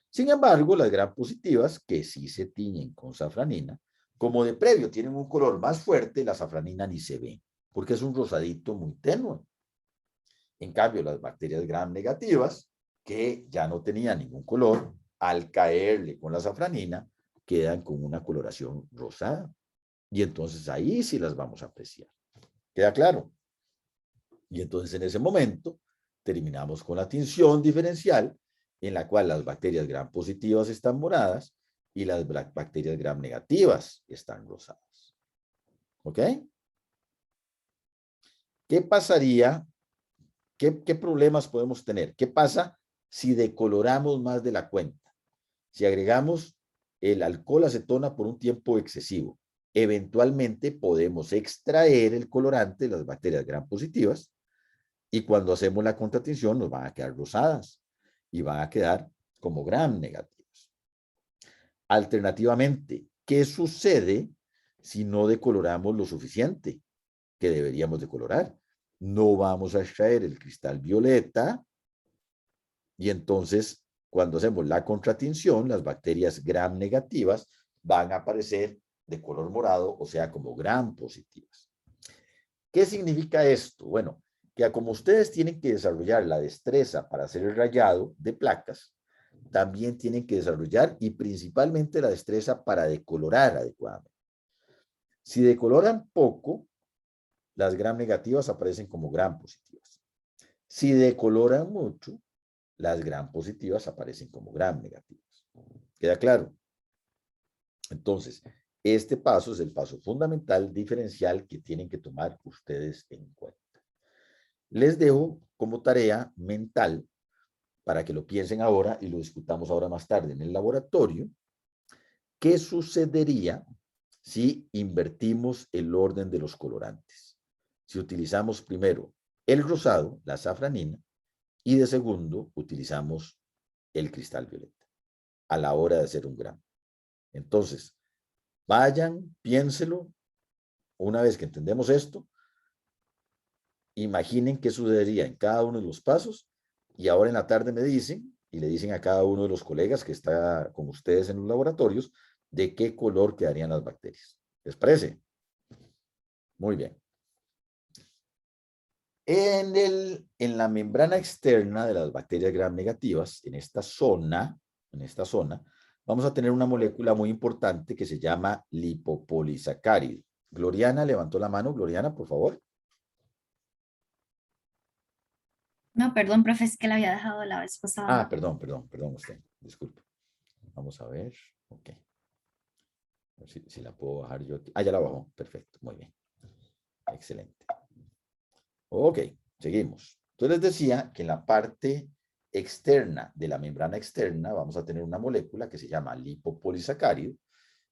Sin embargo, las gram positivas, que sí se tiñen con safranina, como de previo tienen un color más fuerte, la safranina ni se ve, porque es un rosadito muy tenue. En cambio, las bacterias gram negativas, que ya no tenían ningún color, al caerle con la safranina, quedan con una coloración rosada. Y entonces ahí sí las vamos a apreciar. ¿Queda claro? Y entonces en ese momento terminamos con la tinción diferencial, en la cual las bacterias gram positivas están moradas y las bacterias gram negativas están rosadas. ¿Ok? ¿Qué pasaría? ¿Qué problemas podemos tener? ¿Qué pasa si decoloramos más de la cuenta? Si agregamos el alcohol acetona por un tiempo excesivo, eventualmente podemos extraer el colorante de las bacterias gram positivas y cuando hacemos la contratinción nos van a quedar rosadas y van a quedar como gram negativas. Alternativamente, ¿qué sucede si no decoloramos lo suficiente que deberíamos decolorar? No vamos a extraer el cristal violeta y entonces cuando hacemos la contratinción, las bacterias gram negativas van a aparecer de color morado, o sea, como gram positivas. ¿Qué significa esto? Bueno, que como ustedes tienen que desarrollar la destreza para hacer el rayado de placas, también tienen que desarrollar y principalmente la destreza para decolorar adecuadamente. Si decoloran poco, las gram negativas aparecen como gram positivas. Si decoloran mucho, las gram positivas aparecen como gram negativas. ¿Queda claro? Entonces, este paso es el paso fundamental diferencial que tienen que tomar ustedes en cuenta. Les dejo como tarea mental para que lo piensen ahora y lo discutamos ahora más tarde en el laboratorio. ¿Qué sucedería si invertimos el orden de los colorantes? Si utilizamos primero el rosado, la safranina, y de segundo utilizamos el cristal violeta a la hora de hacer un gram. Entonces, vayan, piénselo. Una vez que entendemos esto, imaginen qué sucedería en cada uno de los pasos y ahora en la tarde me dicen y le dicen a cada uno de los colegas que está con ustedes en los laboratorios de qué color quedarían las bacterias. ¿Les parece? Muy bien. En la membrana externa de las bacterias gram negativas, en esta zona, vamos a tener una molécula muy importante que se llama lipopolisacárido. Gloriana levantó la mano. Gloriana, por favor. No, perdón, profe, es que la había dejado la vez pasada. Ah, perdón usted. Disculpe. Vamos a ver. Ok. A ver si la puedo bajar yo aquí. Ah, ya la bajó. Perfecto. Muy bien. Excelente. Ok, seguimos. Entonces les decía que en la parte externa de la membrana externa vamos a tener una molécula que se llama lipopolisacárido,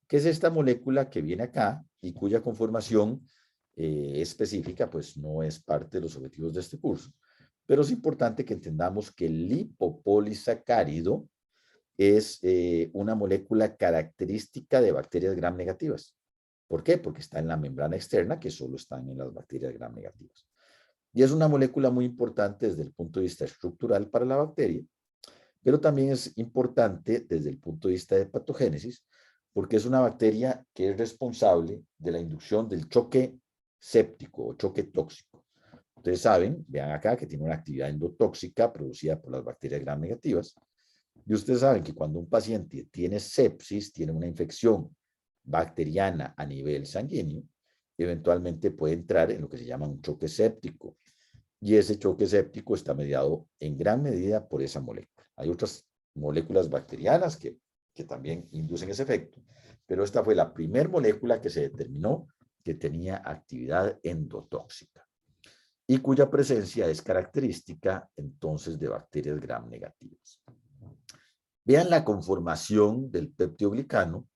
que es esta molécula que viene acá y cuya conformación específica pues no es parte de los objetivos de este curso, pero es importante que entendamos que el lipopolisacárido es una molécula característica de bacterias gram negativas. ¿Por qué? Porque está en la membrana externa, que solo están en las bacterias gram negativas. Y es una molécula muy importante desde el punto de vista estructural para la bacteria, pero también es importante desde el punto de vista de patogénesis, porque es una bacteria que es responsable de la inducción del choque séptico o choque tóxico. Ustedes saben, vean acá, que tiene una actividad endotóxica producida por las bacterias gram negativas. Y ustedes saben que cuando un paciente tiene sepsis, tiene una infección bacteriana a nivel sanguíneo, eventualmente puede entrar en lo que se llama un choque séptico. Y ese choque séptico está mediado en gran medida por esa molécula. Hay otras moléculas bacterianas que también inducen ese efecto, pero esta fue la primera molécula que se determinó que tenía actividad endotóxica y cuya presencia es característica entonces de bacterias gram negativas. Vean la conformación del peptidoglicano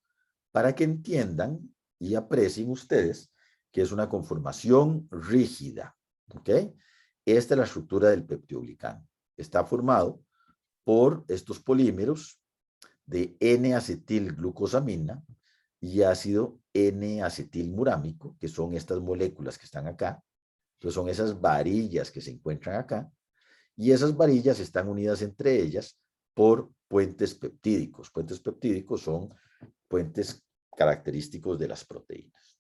para que entiendan y aprecien ustedes que es una conformación rígida, ¿ok? Esta es la estructura del peptidoglicano. Está formado por estos polímeros de N-acetilglucosamina y ácido N-acetilmurámico, que son estas moléculas que están acá. Entonces son esas varillas que se encuentran acá. Y esas varillas están unidas entre ellas por puentes peptídicos. Puentes peptídicos son puentes característicos de las proteínas.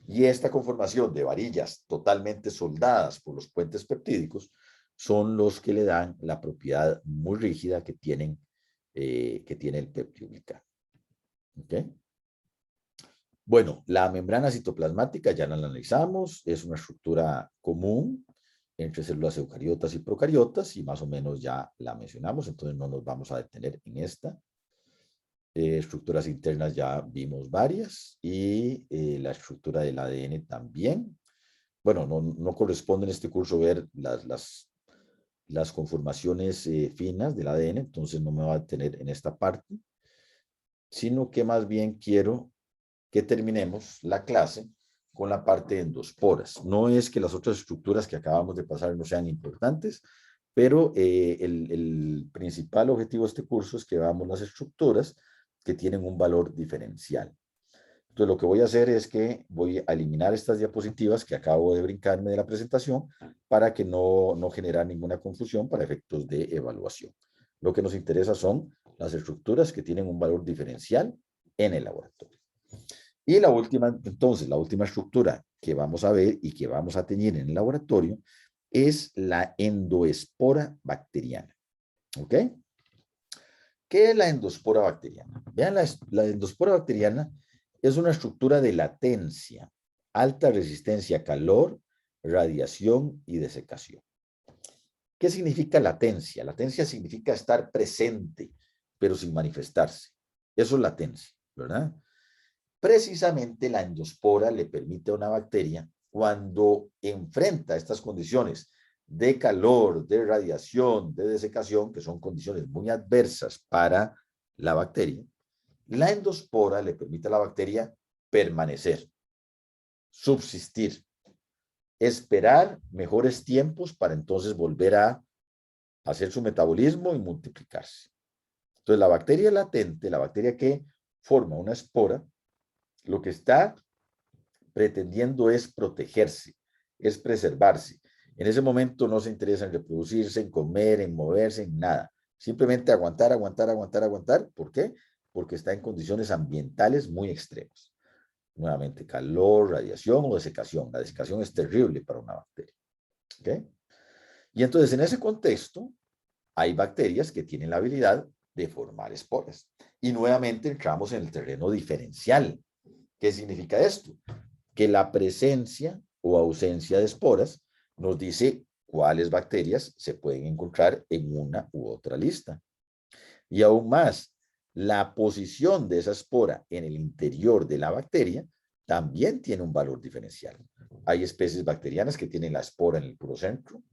Y esta conformación de varillas totalmente soldadas por los puentes peptídicos son los que le dan la propiedad muy rígida que tiene el peptidoglicano. ¿Ok? Bueno, la membrana citoplasmática ya la analizamos, es una estructura común entre células eucariotas y procariotas y más o menos ya la mencionamos, entonces no nos vamos a detener en esta. Estructuras internas ya vimos varias y la estructura del ADN también. Bueno, no corresponde en este curso ver las conformaciones finas del ADN, entonces no me voy a detener en esta parte, sino que más bien quiero que terminemos la clase con la parte de endosporas. No es que las otras estructuras que acabamos de pasar no sean importantes, pero el principal objetivo de este curso es que veamos las estructuras que tienen un valor diferencial. Entonces, lo que voy a hacer es que voy a eliminar estas diapositivas que acabo de brincarme de la presentación para que no generar ninguna confusión para efectos de evaluación. Lo que nos interesa son las estructuras que tienen un valor diferencial en el laboratorio. Y la última estructura que vamos a ver y que vamos a tener en el laboratorio es la endoespora bacteriana. ¿Ok? ¿Qué es la endospora bacteriana? Vean, la endospora bacteriana es una estructura de latencia, alta resistencia a calor, radiación y desecación. ¿Qué significa latencia? Latencia significa estar presente, pero sin manifestarse. Eso es latencia, ¿verdad? Precisamente la endospora le permite a una bacteria, cuando enfrenta estas condiciones de calor, de radiación, de desecación, que son condiciones muy adversas para la bacteria, la endospora le permite a la bacteria permanecer, subsistir, esperar mejores tiempos para entonces volver a hacer su metabolismo y multiplicarse. Entonces, la bacteria latente, la bacteria que forma una espora, lo que está pretendiendo es protegerse, es preservarse. En ese momento no se interesa en reproducirse, en comer, en moverse, en nada. Simplemente aguantar, aguantar, aguantar, aguantar. ¿Por qué? Porque está en condiciones ambientales muy extremas. Nuevamente, calor, radiación o desecación. La desecación es terrible para una bacteria. ¿Ok? Y entonces, en ese contexto, hay bacterias que tienen la habilidad de formar esporas. Y nuevamente entramos en el terreno diferencial. ¿Qué significa esto? Que la presencia o ausencia de esporas nos dice cuáles bacterias se pueden encontrar en una u otra lista. Y aún más, la posición de esa espora en el interior de la bacteria también tiene un valor diferencial. Hay especies bacterianas que tienen la espora en el puro centro,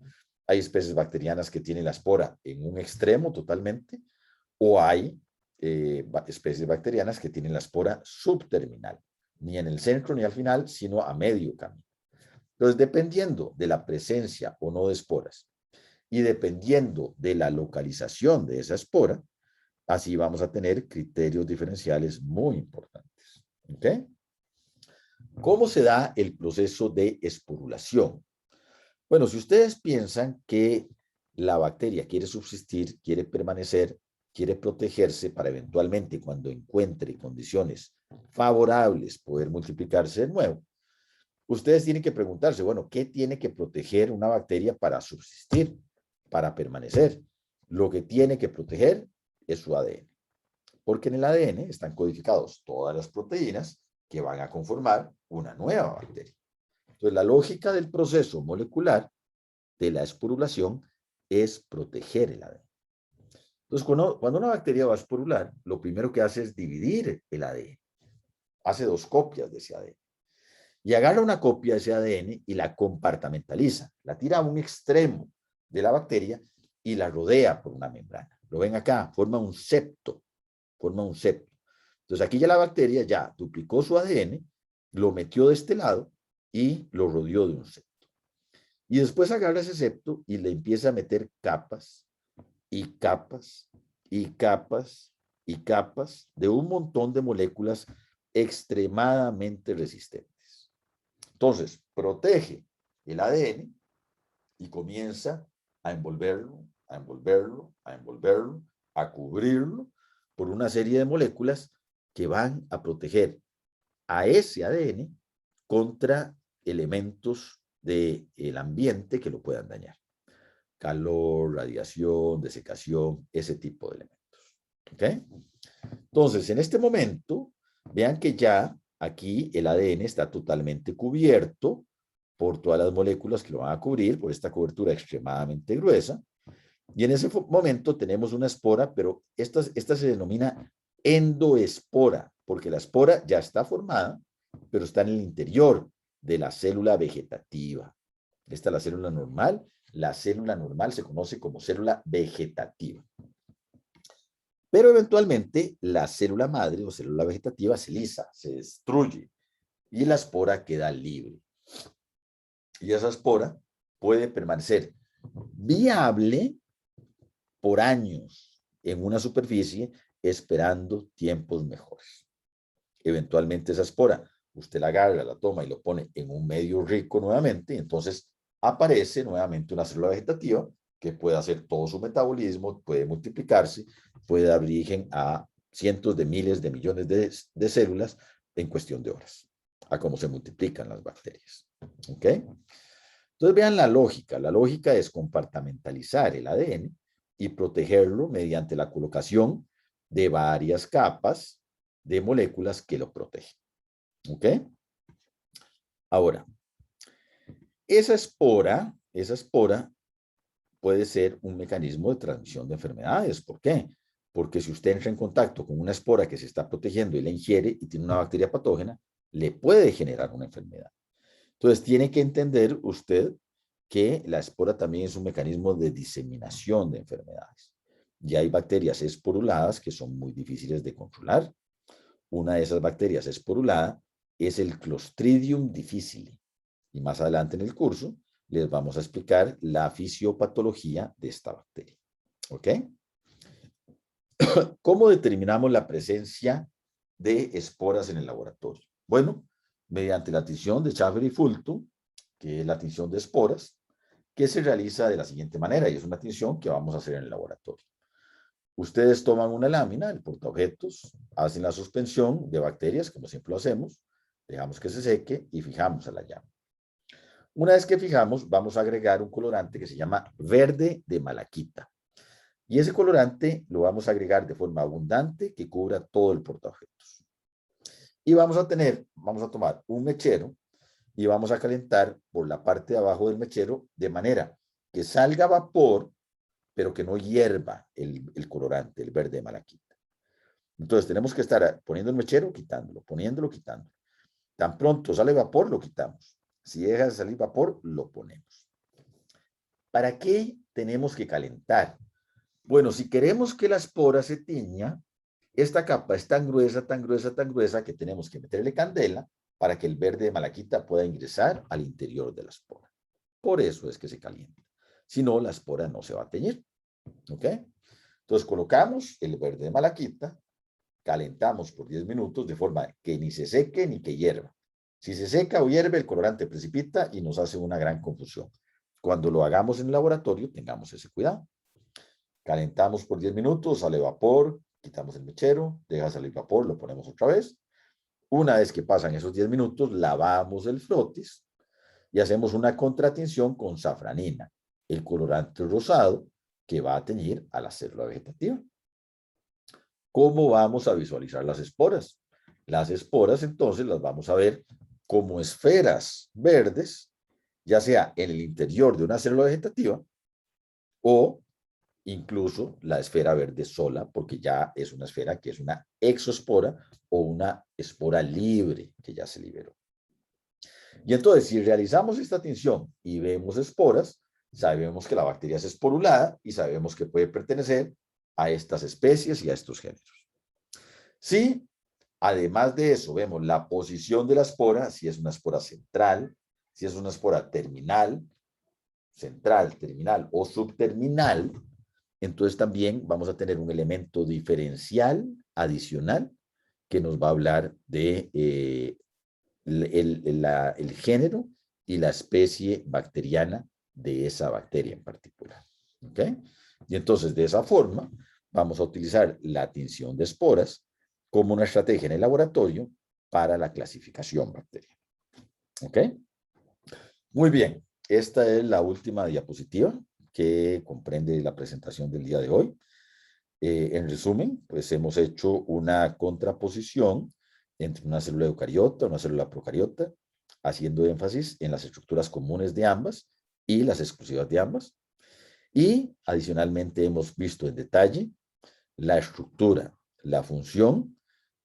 hay especies bacterianas que tienen la espora en un extremo totalmente, o hay especies bacterianas que tienen la espora subterminal, ni en el centro ni al final, sino a medio camino. Entonces, dependiendo de la presencia o no de esporas y dependiendo de la localización de esa espora, así vamos a tener criterios diferenciales muy importantes. ¿Ok? ¿Cómo se da el proceso de esporulación? Bueno, si ustedes piensan que la bacteria quiere subsistir, quiere permanecer, quiere protegerse para eventualmente cuando encuentre condiciones favorables poder multiplicarse de nuevo, ustedes tienen que preguntarse, bueno, ¿qué tiene que proteger una bacteria para subsistir, para permanecer? Lo que tiene que proteger es su ADN, porque en el ADN están codificados todas las proteínas que van a conformar una nueva bacteria. Entonces, la lógica del proceso molecular de la esporulación es proteger el ADN. Entonces, cuando una bacteria va a esporular, lo primero que hace es dividir el ADN. Hace 2 copias de ese ADN. Y agarra una copia de ese ADN y la compartamentaliza. La tira a un extremo de la bacteria y la rodea por una membrana. Lo ven acá, forma un septo. Forma un septo. Entonces, aquí ya la bacteria ya duplicó su ADN, lo metió de este lado y lo rodeó de un septo. Y después agarra ese septo y le empieza a meter capas y capas y capas y capas de un montón de moléculas extremadamente resistentes. Entonces, protege el ADN y comienza a envolverlo, a envolverlo, a envolverlo, a cubrirlo por una serie de moléculas que van a proteger a ese ADN contra elementos del ambiente que lo puedan dañar. Calor, radiación, desecación, ese tipo de elementos. ¿Ok? Entonces, en este momento, vean que ya aquí el ADN está totalmente cubierto por todas las moléculas que lo van a cubrir, por esta cobertura extremadamente gruesa. Y en ese momento tenemos una espora, pero esta se denomina endoespora, porque la espora ya está formada, pero está en el interior de la célula vegetativa. Esta es la célula normal. La célula normal se conoce como célula vegetativa. Pero eventualmente la célula madre o célula vegetativa se lisa, se destruye y la espora queda libre. Y esa espora puede permanecer viable por años en una superficie esperando tiempos mejores. Eventualmente esa espora, usted la agarra, la toma y lo pone en un medio rico nuevamente, y entonces aparece nuevamente una célula vegetativa que puede hacer todo su metabolismo, puede multiplicarse, puede dar origen a cientos de miles de millones de células en cuestión de horas, a cómo se multiplican las bacterias. ¿Ok? Entonces vean la lógica. La lógica es compartamentalizar el ADN y protegerlo mediante la colocación de varias capas de moléculas que lo protegen. ¿Ok? Ahora, esa espora puede ser un mecanismo de transmisión de enfermedades. ¿Por qué? Porque si usted entra en contacto con una espora que se está protegiendo y la ingiere y tiene una bacteria patógena, le puede generar una enfermedad. Entonces, tiene que entender usted que la espora también es un mecanismo de diseminación de enfermedades. Y hay bacterias esporuladas que son muy difíciles de controlar. Una de esas bacterias esporulada es el Clostridium difficile. Y más adelante en el curso les vamos a explicar la fisiopatología de esta bacteria. ¿Ok? ¿Cómo determinamos la presencia de esporas en el laboratorio? Bueno, mediante la tinción de Schaffer y Fulton, que es la tinción de esporas, que se realiza de la siguiente manera, y es una tinción que vamos a hacer en el laboratorio. Ustedes toman una lámina, el portaobjetos, hacen la suspensión de bacterias, como siempre lo hacemos, dejamos que se seque y fijamos a la llama. Una vez que fijamos, vamos a agregar un colorante que se llama verde de malaquita. Y ese colorante lo vamos a agregar de forma abundante que cubra todo el portaobjetos. Y vamos a tomar un mechero y vamos a calentar por la parte de abajo del mechero de manera que salga vapor, pero que no hierva el colorante, el verde de malaquita. Entonces tenemos que estar poniendo el mechero, quitándolo, poniéndolo, quitándolo. Tan pronto sale vapor, lo quitamos. Si deja de salir vapor, lo ponemos. ¿Para qué tenemos que calentar? Bueno, si queremos que la espora se tiña, esta capa es tan gruesa, tan gruesa, tan gruesa que tenemos que meterle candela para que el verde de malaquita pueda ingresar al interior de la espora. Por eso es que se calienta. Si no, la espora no se va a teñir. ¿Ok? Entonces colocamos el verde de malaquita, calentamos por 10 minutos de forma que ni se seque ni que hierva. Si se seca o hierve, el colorante precipita y nos hace una gran confusión. Cuando lo hagamos en el laboratorio, tengamos ese cuidado. Calentamos por 10 minutos, sale vapor, quitamos el mechero, deja salir vapor, lo ponemos otra vez. Una vez que pasan esos 10 minutos, lavamos el frotis y hacemos una contratinción con safranina, el colorante rosado que va a teñir a la célula vegetativa. ¿Cómo vamos a visualizar las esporas? Las esporas entonces las vamos a ver como esferas verdes, ya sea en el interior de una célula vegetativa o incluso la esfera verde sola, porque ya es una esfera que es una exoespora o una espora libre que ya se liberó. Y entonces, si realizamos esta tinción y vemos esporas, sabemos que la bacteria es esporulada y sabemos que puede pertenecer a estas especies y a estos géneros. Si, además de eso, vemos la posición de la espora, si es una espora central, si es una espora terminal, central, terminal o subterminal, entonces también vamos a tener un elemento diferencial adicional que nos va a hablar de el género y la especie bacteriana de esa bacteria en particular. ¿Ok? Y entonces, de esa forma, vamos a utilizar la tinción de esporas como una estrategia en el laboratorio para la clasificación bacteriana. ¿Ok? Muy bien. Esta es la última diapositiva que comprende la presentación del día de hoy. En resumen, pues hemos hecho una contraposición entre una célula eucariota y una célula procariota, haciendo énfasis en las estructuras comunes de ambas y las exclusivas de ambas. Y adicionalmente hemos visto en detalle la estructura, la función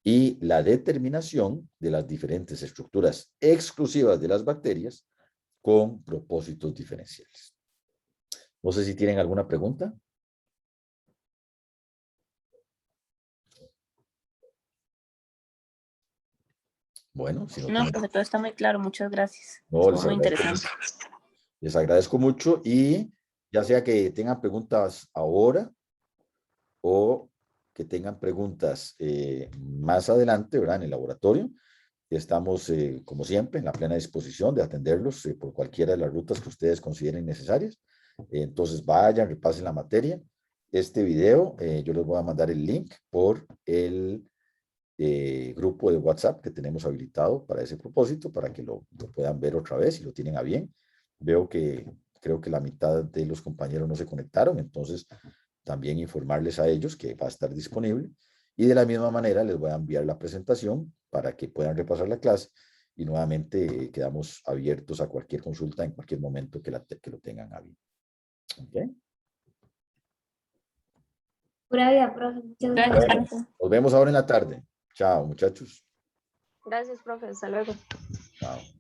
y la determinación de las diferentes estructuras exclusivas de las bacterias con propósitos diferenciales. No sé si tienen alguna pregunta. Bueno, si no, No, profe, todo está muy claro. Muchas gracias. no, Estuvo muy interesante. Les agradezco mucho y ya sea que tengan preguntas ahora o que tengan preguntas más adelante, ¿verdad? En el laboratorio, estamos, como siempre, en la plena disposición de atenderlos por cualquiera de las rutas que ustedes consideren necesarias. Entonces, vayan, repasen la materia. Este video, yo les voy a mandar el link por el grupo de WhatsApp que tenemos habilitado para ese propósito, para que lo puedan ver otra vez y lo tienen a bien. Veo que creo que la mitad de los compañeros no se conectaron, entonces también informarles a ellos que va a estar disponible. Y de la misma manera les voy a enviar la presentación para que puedan repasar la clase y nuevamente quedamos abiertos a cualquier consulta en cualquier momento que lo tengan a bien. ¿Okay? Pura vida, profe. Muchas Gracias, gracias. profe. Nos vemos ahora en la tarde. Chao, muchachos. Gracias, profe. Hasta luego. Chao.